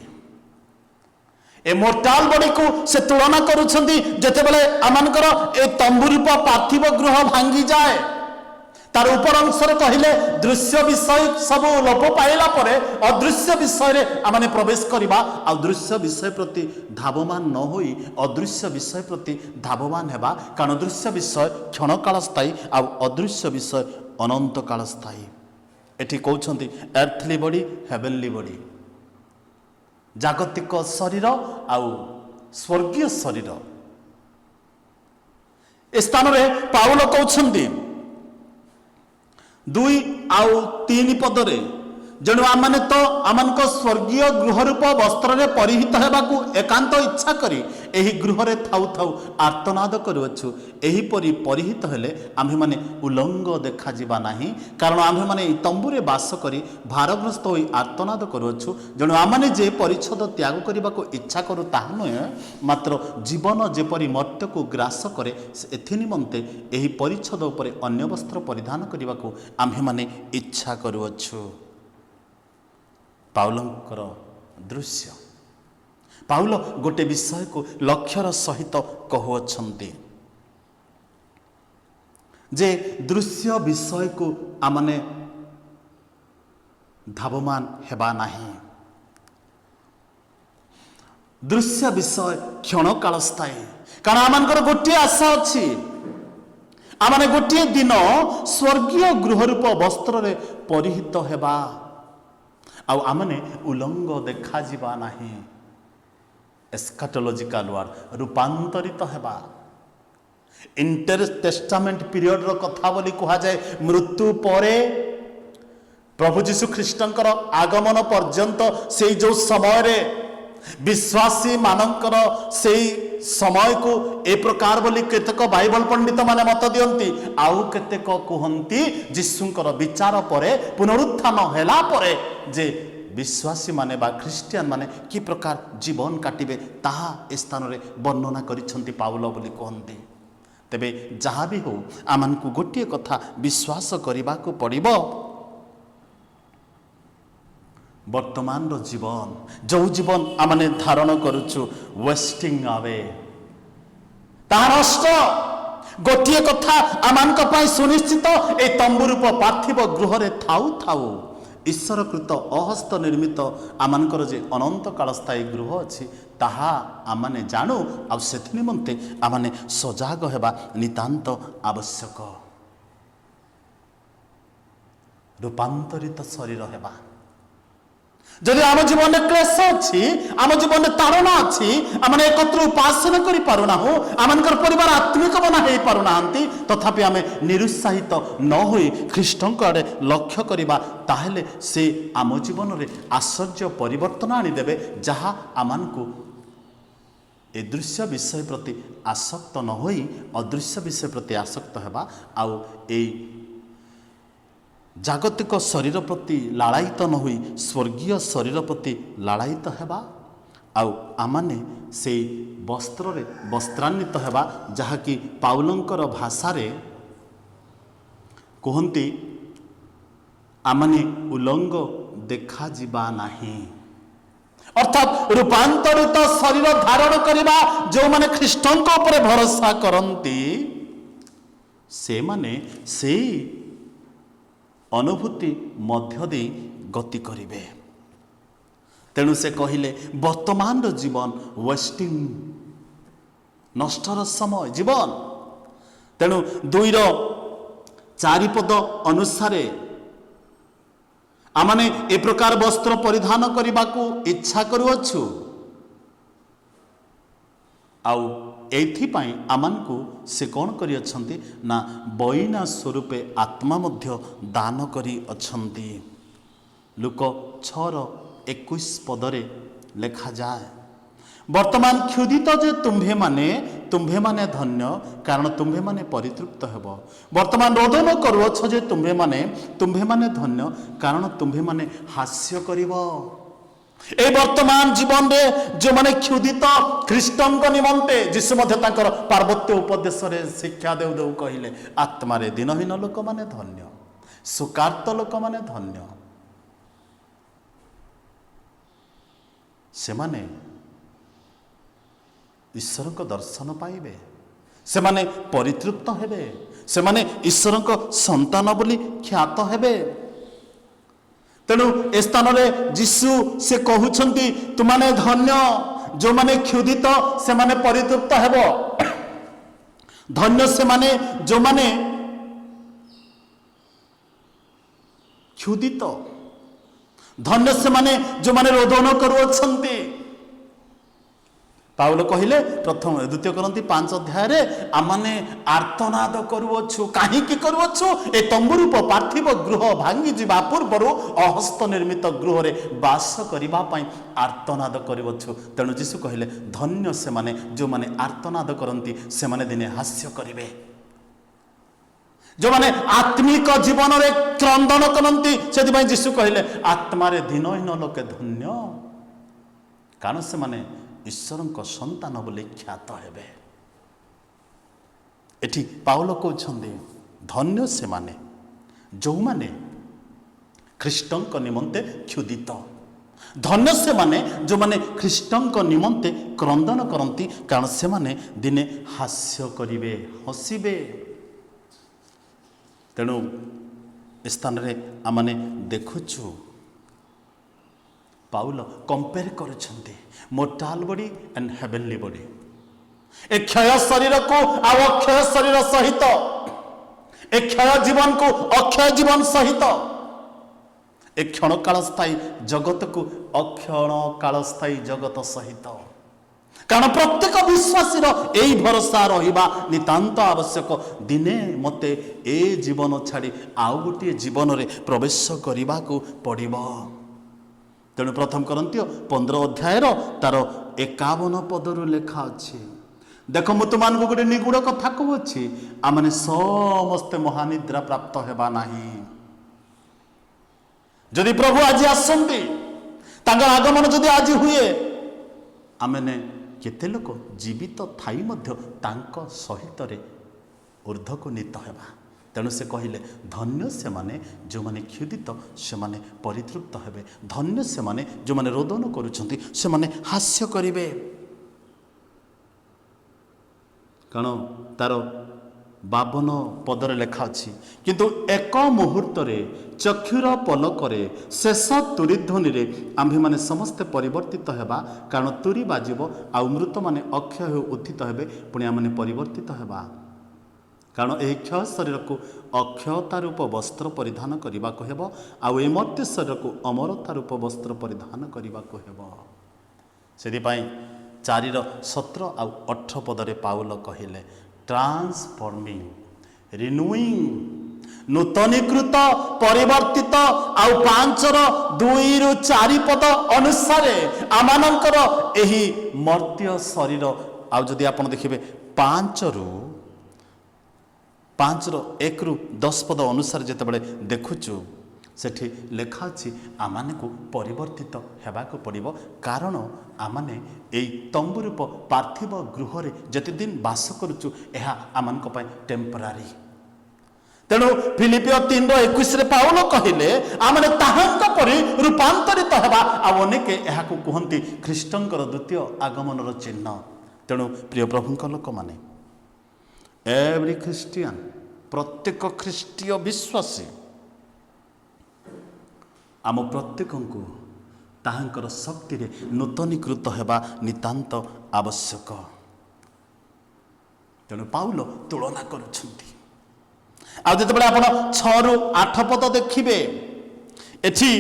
Speaker 1: ଏ ମୋର୍ଟାଲ ବଡିକୁ ସେ ତୁଳନା କରୁଛନ୍ତି। ଯେତେବେଳେ ଆମମାନଙ୍କର ଏ ତମ୍ବୁ ରୂପ ପାର୍ଥିବ ଗୃହ ଭାଙ୍ଗିଯାଏ, ତାର ଉପର ଅଂଶରେ କହିଲେ ଦୃଶ୍ୟ ବିଷୟ ସବୁ ଲୋପ ପାଇଲା ପରେ ଅଦୃଶ୍ୟ ବିଷୟରେ ଆମେ ପ୍ରବେଶ କରିବା, ଆଉ ଦୃଶ୍ୟ ବିଷୟ ପ୍ରତି ଧାବମାନ ନ ହୋଇ ଅଦୃଶ୍ୟ ବିଷୟ ପ୍ରତି ଧାବମାନ ହେବା। କାରଣ ଦୃଶ୍ୟ ବିଷୟ କ୍ଷଣକାଳ ସ୍ଥାୟୀ, ଆଉ ଅଦୃଶ୍ୟ ବିଷୟ ଅନନ୍ତ କାଳ ସ୍ଥାୟୀ। ଏଠି କହୁଛନ୍ତି ଏର୍ଥଲି ବଡି, ହେଭେନଲି ବଡି, ଜାଗତିକ ଶରୀର ଆଉ ସ୍ୱର୍ଗୀୟ ଶରୀର। ଏ ସ୍ଥାନରେ ପାଉଲ କହୁଛନ୍ତି 2 ଆଉ 3 ପଦରେ, ଯେଣୁ ଆମମାନେ ତ ଆମମାନଙ୍କ ସ୍ୱର୍ଗୀୟ ଗୃହରୂପ ବସ୍ତ୍ରରେ ପରିହିତ ହେବାକୁ ଏକାନ୍ତ ଇଚ୍ଛା କରି ଏହି ଗୃହରେ ଥାଉ ଥାଉ ଆର୍ତ୍ତନାଦ କରୁଅଛୁ। ଏହିପରି ପରିହିତ ହେଲେ ଆମ୍ଭେମାନେ ଉଲଙ୍ଗ ଦେଖାଯିବା ନାହିଁ, କାରଣ ଆମ୍ଭେମାନେ ଏହି ତମ୍ବୁରେ ବାସ କରି ଭାରଗ୍ରସ୍ତ ହୋଇ ଆର୍ତ୍ତନାଦ କରୁଅଛୁ। ଯେଣୁ ଆମମାନେ ଯେ ପରିଚ୍ଛଦ ତ୍ୟାଗ କରିବାକୁ ଇଚ୍ଛା କରୁ ତାହା ନୁହେଁ, ମାତ୍ର ଜୀବନ ଯେପରି ମର୍ତ୍ତ୍ୟକୁ ଗ୍ରାସ କରେ, ଏଥି ନିମନ୍ତେ ଏହି ପରିଚ୍ଛଦ ଉପରେ ଅନ୍ୟ ବସ୍ତ୍ର ପରିଧାନ କରିବାକୁ ଆମ୍ଭେମାନେ ଇଚ୍ଛା କରୁଅଛୁ। ପାଉଲଙ୍କର ଦୃଶ୍ୟ, ପାଉଲ ଗୋଟେ ବିଷୟକୁ ଲକ୍ଷ୍ୟର ସହିତ କହୁଅଛନ୍ତି ଯେ ଦୃଶ୍ୟ ବିଷୟକୁ ଆମମାନେ धावमान हेबा नाही। दृश्य विषय क्षण काल स्थायी, कारण आमर गोटे आशा अच्छी, आमने गोटे दिन स्वर्गीय गृहरूप वस्त्र रे परिहित हेबा, आमने उलंग देखा जिबा नाही। एस्काटोलॉजिकल वर्ड रूपांतरित हेबा। इंटर टेस्टामेंट पीरियड रो कथा बोली कहा जाए। मृत्यु परे प्रभु जीशु ख्रीष्टंकर आगमन पर्यंत से जो समय रे विश्वासी मानकर से समय को ए प्रकार बोली केतक बाइबल पंडित माने मत दियंती, आउ केतेक कहंती जीशुंकर विचार परे पुनरुत्थान हेला परे जे विश्वासी माने बा ख्रिस्टियन माने कि प्रकार जीवन काटिबे ताहा ए स्थान रे वर्णना करिसंती पाउल बोली कहंती। तेबे जहाँ भी हो आमनकु गोटे कथा विश्वास करने को पड़िबो, वर्तमान रो जीवन जो जीवन आमने धारण करुचु वेस्टिंग अवे तार नष्ट। गोटे कथा आमानक पई सुनिश्चित, ए तंबू रूप पार्थिव गृह रे थाउ थाउ ईश्वरकृत अहस्त निर्मित आमानकर जे अनंत काल स्थायी गृह अछि ताहा आमाने जानू, आ सेथि निमंते आमाने सजाग हेबा नितांत आवश्यक। रूपांतरित शरीर हेबा। जदि आम जीवन में क्लेश अच्छी, आम जीवन में ताड़ना अच्छी, आम एकत्र उपासना कर पारुना हो, आमनकर परिवार आत्मिक बना हो पारुना, तथापि आम निरुत्साहित न होई ख्रीष्टंक आड़े लक्ष्य करबा, ताहेले से आम जीवन में आश्चर्य परिवर्तन आनीदेवे, जहाँ आमको ए दृश्य विषय प्रति आसक्त न होई अदृश्य विषय प्रति आसक्त हेबा, आउ ए जागतिक शरीर प्रति लालायित न होई स्वर्गीय शरीर प्रति लालायित हेबा, आउ आमाने से वस्त्र रे वस्त्रान्वित हेबा, जहा कि पाउलंकर भाषा रे कहंती आमाने उलंग देखा जिबा नाही। अर्थात रूपांतरित शरीर धारण करबा जो माने ख्रीष्टंक ऊपर भरोसा करंती से माने से अनुभूति मध्य दे गति करिवे। तेणु से कहिले वर्तमान जीवन वेस्टिंग नष्टर समय जीवन। तेणु 2:4 पद अनुसारे आमने ए प्रकार वस्त्र परिधान करने को इच्छा करुअछु, आउ एथिपाई आमनकु से कौन करी अछंती ना बइना स्वरूपे आत्मा मध्य दान करी अछंती। लुक 6:21 पदरे लेखा जाए, वर्तमान क्षुदित जे तुम्भे माने धन्य, कारण तुम्भे माने परितृप्त हेब। वर्तमान रोदन करुअछ जे तुम्भे माने धन्य, कारण तुम्भे माने हास्य करिवो। ए वर्तमान जीवन रे जो माने क्षुदित ख्रीष्टन निमंते जीशु मध्य तांकर पार्वत्य उपदेश रे शिक्षा देउ देउ कहिले, आत्मा रे दिनहीन लोक माने धन्य, सुकार्त लोक माने धन्य, से माने ईश्वर को दर्शन पाइबे, से माने परितृप्त हेबे, से माने ईश्वर को संतान बोली ख्यात हेबे। तेणु ए स्थान रे जीशु से कहउछंती तुमाने धन्य, जो माने क्षुदित से माने परितृप्त हेबो, धन्य से माने जो माने क्षुदित, धन्य से माने जो माने रोदन करुअछंती। पाउल कहिले प्रथम 2 करंती 5 अध्याय रे आमाने आर्तनाद करुअछु, काहे कि करुअछु ए तंबुरूप पार्थिव गृह भांगी जिबा पूर्वरु अहस्त निर्मित गृह रे वास करिबा पई आर्तनाद करुअछु। तेणु जीशु कहिले धन्य से माने जो माने आर्तनाद करंती, से माने दिने हास्य करिवे। जो माने आत्मिक जीवन रे क्रंदन करंती, सेति पई जीशु कहिले आत्मा रे दिनहीन लोके धन्य, कारण से माने ईश्वर संतान बोले ख्यात हेबे। एठी पाउल कहउछंदी धन्य से माने जो माने ख्रीष्टन निमंते क्षुदित, धन्य से माने जो माने ख्रीष्टन निमंते क्रंदन करंती, कारण से माने दिने हास्य करिवे, हसिबे। तेणु स्थान रे आमाने देखुछु ପାଉଲ କମ୍ପେୟାର କରୁଛନ୍ତି ମୋର୍ଟାଲ ବଡି ଆଣ୍ଡ ହେଭେନଲି ବଡି। ଏ କ୍ଷୟ ଶରୀରକୁ ଆଉ ଅକ୍ଷୟ ଶରୀର ସହିତ, ଏ କ୍ଷୟ ଜୀବନକୁ ଅକ୍ଷୟ ଜୀବନ ସହିତ, ଏ କ୍ଷଣକାଳ ସ୍ଥାୟୀ ଜଗତକୁ ଅକ୍ଷଣ କାଳସ୍ଥାୟୀ ଜଗତ ସହିତ। କାରଣ ପ୍ରତ୍ୟେକ ବିଶ୍ୱାସୀର ଏହି ଭରସା ରହିବା ନିତାନ୍ତ ଆବଶ୍ୟକ। ଦିନେ ମୋତେ ଏ ଜୀବନ ଛାଡ଼ି ଆଉ ଗୋଟିଏ ଜୀବନରେ ପ୍ରବେଶ କରିବାକୁ ପଡ଼ିବ। ତେଣୁ ପ୍ରଥମ କରନ୍ତୀୟ 15 ଅଧ୍ୟାୟର ତାର 51 ପଦରୁ ଲେଖା ଅଛି, ଦେଖ ମୁଁ ତୁମମାନଙ୍କୁ ଗୋଟେ ନିଗୁଡ଼ କଥା କହୁଅଛି, ଆମମାନେ ସମସ୍ତେ ମହାନିଦ୍ରା ପ୍ରାପ୍ତ ହେବା ନାହିଁ। ଯଦି ପ୍ରଭୁ ଆଜି ଆସନ୍ତି, ତାଙ୍କର ଆଗମନ ଯଦି ଆଜି ହୁଏ, ଆମମାନେ କେତେ ଲୋକ ଜୀବିତ ଥାଇ ମଧ୍ୟ ତାଙ୍କ ସହିତରେ ଊର୍ଦ୍ଧ୍ୱକୁ ନୀତ ହେବା। ତେଣୁ ସେ କହିଲେ, ଧନ୍ୟ ସେମାନେ ଯେଉଁମାନେ କ୍ଷୁଧିତ, ସେମାନେ ପରିତୃପ୍ତ ହେବେ। ଧନ୍ୟ ସେମାନେ ଯେଉଁମାନେ ରୋଦନ କରୁଛନ୍ତି, ସେମାନେ ହାସ୍ୟ କରିବେ। କାରଣ ତାର 52 ପଦରେ ଲେଖା ଅଛି, କିନ୍ତୁ ଏକ ମୁହୂର୍ତ୍ତରେ ଚକ୍ଷୁର ପଲକରେ ଶେଷ ତୁରିଧ୍ୱନିରେ ଆମ୍ଭେମାନେ ସମସ୍ତେ ପରିବର୍ତ୍ତିତ ହେବା। କାରଣ ତୁରି ବାଜିବ, ଆଉ ମୃତମାନେ ଅକ୍ଷୟ ହୋଇ ଉତ୍ଥିତ ହେବେ, ପୁଣି ଆମମାନେ ପରିବର୍ତ୍ତିତ ହେବା। କାରଣ ଏହି କ୍ଷୟ ଶରୀରକୁ ଅକ୍ଷୟତା ରୂପ ବସ୍ତ୍ର ପରିଧାନ କରିବାକୁ ହେବ, ଆଉ ଏ ମର୍ତ୍ତ୍ୟ ଶରୀରକୁ ଅମରତା ରୂପ ବସ୍ତ୍ର ପରିଧାନ କରିବାକୁ ହେବ। ସେଥିପାଇଁ 4:17 ଆଉ 18 ପଦରେ ପାଉଲ କହିଲେ, ଟ୍ରାନ୍ସଫର୍ମିଂ, ରିନ୍ୟୁଇଂ, ନୂତନୀକୃତ, ପରିବର୍ତ୍ତିତ। ଆଉ 5:2-4 ପଦ ଅନୁସାରେ ଆମମାନଙ୍କର ଏହି ମର୍ତ୍ତ୍ୟ ଶରୀର, ଆଉ ଯଦି ଆପଣ ଦେଖିବେ 5:1-10 ପଦ ଅନୁସାରେ ଯେତେବେଳେ ଦେଖୁଛୁ, ସେଠି ଲେଖା ଅଛି ଆମମାନଙ୍କୁ ପରିବର୍ତ୍ତିତ ହେବାକୁ ପଡ଼ିବ। କାରଣ ଆମମାନେ ଏଇ ତମ୍ବୁ ରୂପ ପାର୍ଥିବ ଗୃହରେ ଯେତେଦିନ ବାସ କରୁଛୁ, ଏହା ଆମମାନଙ୍କ ପାଇଁ ଟେମ୍ପରାରୀ। ତେଣୁ ଫିଲିପିଓ 3:21 ପାଉଲ କହିଲେ, ଆମମାନେ ତାହାଙ୍କ ପରି ରୂପାନ୍ତରିତ ହେବା। ଆଉ ଅନେକ ଏହାକୁ କୁହନ୍ତି ଖ୍ରୀଷ୍ଟଙ୍କର ଦ୍ୱିତୀୟ ଆଗମନର ଚିହ୍ନ। ତେଣୁ ପ୍ରିୟ ପ୍ରଭୁଙ୍କ ଲୋକମାନେ, ଏଭ୍ରି ଖ୍ରୀଷ୍ଟିଆନ, ପ୍ରତ୍ୟେକ ଖ୍ରୀଷ୍ଟୀୟ ବିଶ୍ୱାସୀ, ଆମ ପ୍ରତ୍ୟେକଙ୍କୁ ତାହାଙ୍କର ଶକ୍ତିରେ ନୂତନୀକୃତ ହେବା ନିତାନ୍ତ ଆବଶ୍ୟକ। ତେଣୁ ପାଉଲ ତୁଳନା କରୁଛନ୍ତି। ଆଉ ଯେତେବେଳେ ଆପଣ 6-8 ପଦ ଦେଖିବେ, ଏଠି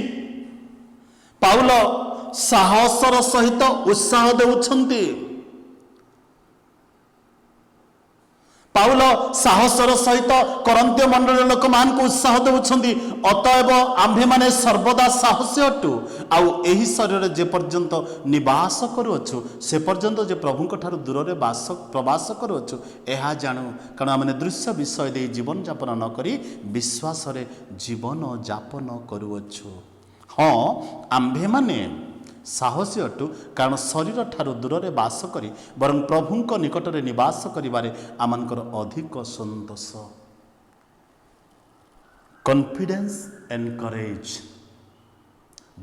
Speaker 1: ପାଉଲ ସାହସର ସହିତ ଉତ୍ସାହ ଦେଉଛନ୍ତି। ପାଉଲ ସାହସର ସହିତ କରନ୍ତୀୟ ମଣ୍ଡଳୀର ଲୋକମାନଙ୍କୁ ଉତ୍ସାହ ଦେଉଛନ୍ତି, ଅତଏବ ଆମ୍ଭେମାନେ ସର୍ବଦା ସାହସୀ ଅଟୁ, ଆଉ ଏହି ଶରୀରରେ ଯେ ପର୍ଯ୍ୟନ୍ତ ନିବାସ କରୁଅଛୁ, ସେ ପର୍ଯ୍ୟନ୍ତ ଯେ ପ୍ରଭୁଙ୍କ ଠାରୁ ଦୂରରେ ପ୍ରବାସ କରୁଅଛୁ, ଏହା ଜାଣୁ। କାରଣ ଆମେ ଦୃଶ୍ୟ ବିଷୟ ଦେଇ ଜୀବନଯାପନ ନ କରି ବିଶ୍ୱାସରେ ଜୀବନଯାପନ କରୁଅଛୁ। ହଁ, ଆମ୍ଭେମାନେ ସାହସୀ ଅଟୁ, କାରଣ ଶରୀର ଠାରୁ ଦୂରରେ ବାସ କରି ବରଂ ପ୍ରଭୁଙ୍କ ନିକଟରେ ନିବାସ କରିବାରେ ଆମମାନଙ୍କର ଅଧିକ ସନ୍ତୋଷ। କନଫିଡେନ୍ସ ଆଣ୍ଡ କରେଜ,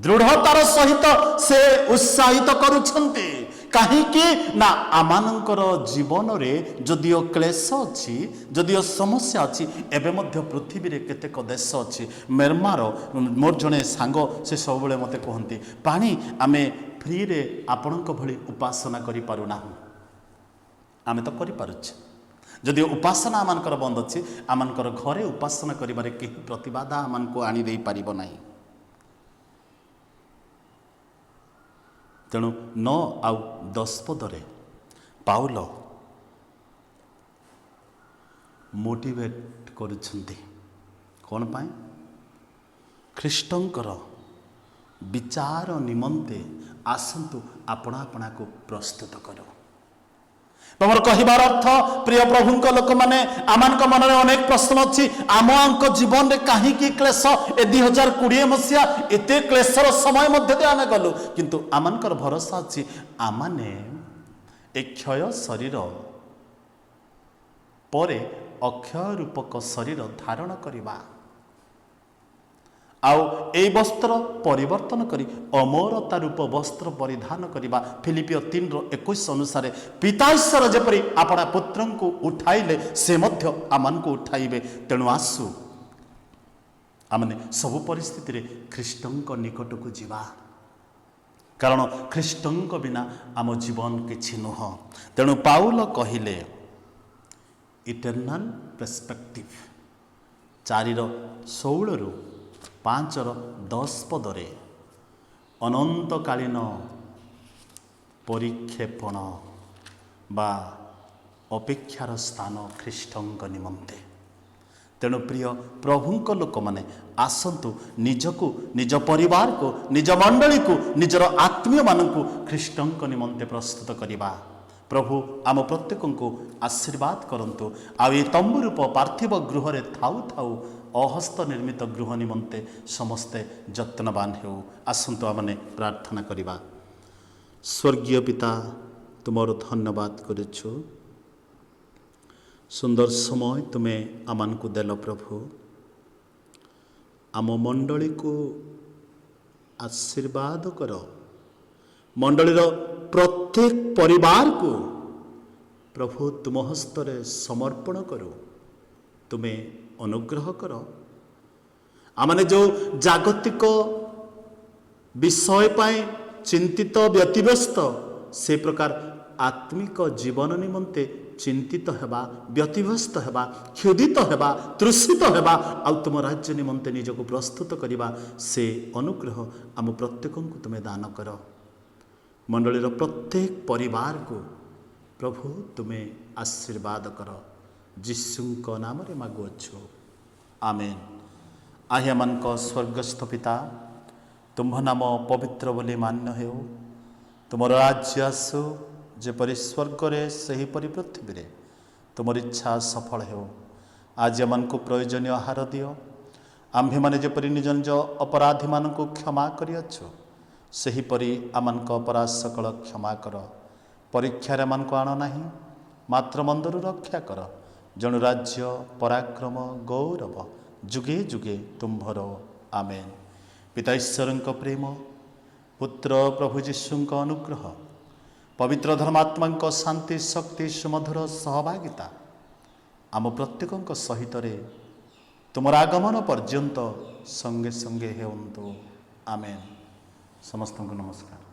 Speaker 1: ଦୃଢ଼ତାର ସହିତ ସେ ଉତ୍ସାହିତ କରୁଛନ୍ତି। କାହିଁକି ନା ଆମମାନଙ୍କର ଜୀବନରେ ଯଦିଓ କ୍ଲେଶ ଅଛି, ଯଦିଓ ସମସ୍ୟା ଅଛି, ଏବେ ମଧ୍ୟ ପୃଥିବୀରେ କେତେକ ଦେଶ ଅଛି। ମେର୍ମାର ମୋର ଜଣେ ସାଙ୍ଗ, ସେ ସବୁବେଳେ ମୋତେ କୁହନ୍ତି, ପାଣି ଆମେ ଫ୍ରିରେ ଆପଣଙ୍କ ଭଳି ଉପାସନା କରିପାରୁନାହୁଁ। ଆମେ ତ କରିପାରୁଛେ, ଯଦିଓ ଉପାସନା ଆମମାନଙ୍କର ବନ୍ଦ ଅଛି, ଆମମାନଙ୍କର ଘରେ ଉପାସନା କରିବାରେ କେହି ପ୍ରତିବାଦ ଆମମାନଙ୍କୁ ଆଣିଦେଇପାରିବ ନାହିଁ। ତେଣୁ 9 ଆଉ 10 ପଦରେ ପାଉଲ ମୋଟିଭେଟ୍ କରୁଛନ୍ତି। କ'ଣ ପାଇଁ? ଖ୍ରୀଷ୍ଟଙ୍କର ବିଚାର ନିମନ୍ତେ ଆସନ୍ତୁ, ଆପଣା ଆପଣାକୁ ପ୍ରସ୍ତୁତ କର। ତମର କହିବାର ଅର୍ଥ, ପ୍ରିୟ ପ୍ରଭୁଙ୍କ ଲୋକମାନେ, ଆମମାନଙ୍କ ମନରେ ଅନେକ ପ୍ରଶ୍ନ ଅଛି। ଆମଙ୍କ ଜୀବନରେ କାହିଁକି କ୍ଲେଶ? ଏ 2020 ମସିହା ଏତେ କ୍ଲେଶର ସମୟ ମଧ୍ୟ ଦେଇ ଆମେ ଗଲୁ, କିନ୍ତୁ ଆମମାନଙ୍କର ଭରସା ଅଛି, ଆମମାନେ ଏ କ୍ଷୟ ଶରୀର ପରେ ଅକ୍ଷୟ ରୂପକ ଶରୀର ଧାରଣ କରିବା, ଆଉ এই ବସ୍ତ୍ର ପରିବର୍ତ୍ତନ କରି ଅମରତା ରୂପ ବସ୍ତ୍ର ପରିଧାନ କରିବା। ଫିଲିପିଓ 3:21 ଅନୁସାରେ ପିତା ଈଶ୍ୱର ଯେପରି ଆପଣା ପୁତ୍ରଙ୍କୁ ଉଠାଇଲେ, ସେ ମଧ୍ୟ ଆମମାନଙ୍କୁ ଉଠାଇବେ। ତେଣୁ ଆସୁ ଆମେ ସବୁ ପରିସ୍ଥିତିରେ ଖ୍ରୀଷ୍ଟଙ୍କ ନିକଟକୁ ଯିବା। କାରଣ ଖ୍ରୀଷ୍ଟଙ୍କ ବିନା ଆମ ଜୀବନ କିଛି ନୁହଁ। ତେଣୁ ପାଉଲ କହିଲେ ଇଟର୍ନାଲ ପର୍ସପେକ୍ଟିଭ 4:16 5:10 ପଦରେ ଅନନ୍ତକାଳୀନ ପରିକ୍ଷେପଣ ବା ଅପେକ୍ଷାର ସ୍ଥାନ ଖ୍ରୀଷ୍ଟଙ୍କ ନିମନ୍ତେ। ତେଣୁ ପ୍ରିୟ ପ୍ରଭୁଙ୍କ ଲୋକମାନେ ଆସନ୍ତୁ ନିଜକୁ, ନିଜ ପରିବାରକୁ, ନିଜ ମଣ୍ଡଳୀକୁ, ନିଜର ଆତ୍ମୀୟମାନଙ୍କୁ ଖ୍ରୀଷ୍ଟଙ୍କ ନିମନ୍ତେ ପ୍ରସ୍ତୁତ କରିବା। ପ୍ରଭୁ ଆମ ପ୍ରତ୍ୟେକଙ୍କୁ ଆଶୀର୍ବାଦ କରନ୍ତୁ। ଆଉ ଏ ତମ୍ବୁ ରୂପ ପାର୍ଥିବ ଗୃହରେ ଥାଉ ଥାଉ ଅହସ୍ତ ନିର୍ମିତ ଗୃହ ନିମନ୍ତେ ସମସ୍ତେ ଯତ୍ନବାନ ହେଉ। ଆସନ୍ତୁ ଆମମାନେ ପ୍ରାର୍ଥନା କରିବା। ସ୍ୱର୍ଗୀୟ ପିତା, ତୁମର ଧନ୍ୟବାଦ କରୁଛୁ। ସୁନ୍ଦର ସମୟ ତୁମେ ଆମମାନଙ୍କୁ ଦେଲ ପ୍ରଭୁ। ଆମ ମଣ୍ଡଳୀକୁ ଆଶୀର୍ବାଦ କର। ମଣ୍ଡଳୀର ପ୍ରତ୍ୟେକ ପରିବାରକୁ ପ୍ରଭୁ ତୁମ ହସ୍ତରେ ସମର୍ପଣ କରୁ। ତୁମେ ଅନୁଗ୍ରହ କର। ଆମମାନେ ଯେଉଁ ଜାଗତିକ ବିଷୟ ପାଇଁ ଚିନ୍ତିତ ବ୍ୟତିବ୍ୟସ୍ତ, ସେ ପ୍ରକାର ଆତ୍ମିକ ଜୀବନ ନିମନ୍ତେ ଚିନ୍ତିତ ହେବା, ବ୍ୟତିବ୍ୟସ୍ତ ହେବା, କ୍ଷୁଧିତ ହେବା, ତୃଷିତ ହେବା, ଆଉ ତୁମ ରାଜ୍ୟ ନିମନ୍ତେ ନିଜକୁ ପ୍ରସ୍ତୁତ କରିବା, ସେ ଅନୁଗ୍ରହ ଆମ ପ୍ରତ୍ୟେକଙ୍କୁ ତୁମେ ଦାନ କର। ମଣ୍ଡଳୀର ପ୍ରତ୍ୟେକ ପରିବାରକୁ ପ୍ରଭୁ ତୁମେ ଆଶୀର୍ବାଦ କର। ଯୀଶୁଙ୍କ ନାମରେ ମାଗୁଅଛୁ, ଆମେନ୍। ଆହ୍ୟାମାନଙ୍କ ସ୍ୱର୍ଗସ୍ଥ ପିତା, ତୁମ୍ଭ ନାମ ପବିତ୍ର ବୋଲି ମାନ୍ୟ ହେଉ। ତୁମର ରାଜ୍ୟ ଆସୁ, ଯେପରି ସ୍ୱର୍ଗରେ ସେହିପରି ପୃଥିବୀରେ। ତୁମର ଇଚ୍ଛା ସଫଳ ହେଉ। ଆଜି ଆମମାନଙ୍କୁ ପ୍ରୟୋଜନୀୟ ଆହାର ଦିଅ। ଆମ୍ଭେମାନେ ଯେପରି ନିଜ ନିଜ ଅପରାଧୀମାନଙ୍କୁ କ୍ଷମା କରିଅଛୁ, ସେହିପରି ଆମମାନଙ୍କ ଅପରାଧ ସକଳ କ୍ଷମା କର। ପରୀକ୍ଷାରେ ଆମମାନଙ୍କୁ ଆଣ ନାହିଁ, ମାତ୍ର ମନ୍ଦରୁ ରକ୍ଷା କର। ଜଣୁ ରାଜ୍ୟ, ପରାକ୍ରମ, ଗୌରବ ଯୁଗେ ଯୁଗେ ତୁମ୍ଭର, ଆମେନ୍। ପିତା ଈଶ୍ୱରଙ୍କ ପ୍ରେମ, ପୁତ୍ର ପ୍ରଭୁ ଯୀଶୁଙ୍କ ଅନୁଗ୍ରହ, ପବିତ୍ର ଧର୍ମାତ୍ମାଙ୍କ ଶାନ୍ତି, ଶକ୍ତି, ସୁମଧୁର ସହଭାଗିତା ଆମ ପ୍ରତ୍ୟେକଙ୍କ ସହିତରେ ତୁମର ଆଗମନ ପର୍ଯ୍ୟନ୍ତ ସଙ୍ଗେ ସଙ୍ଗେ ହେଉନ୍ତୁ, ଆମେନ୍। ସମସ୍ତଙ୍କୁ ନମସ୍କାର।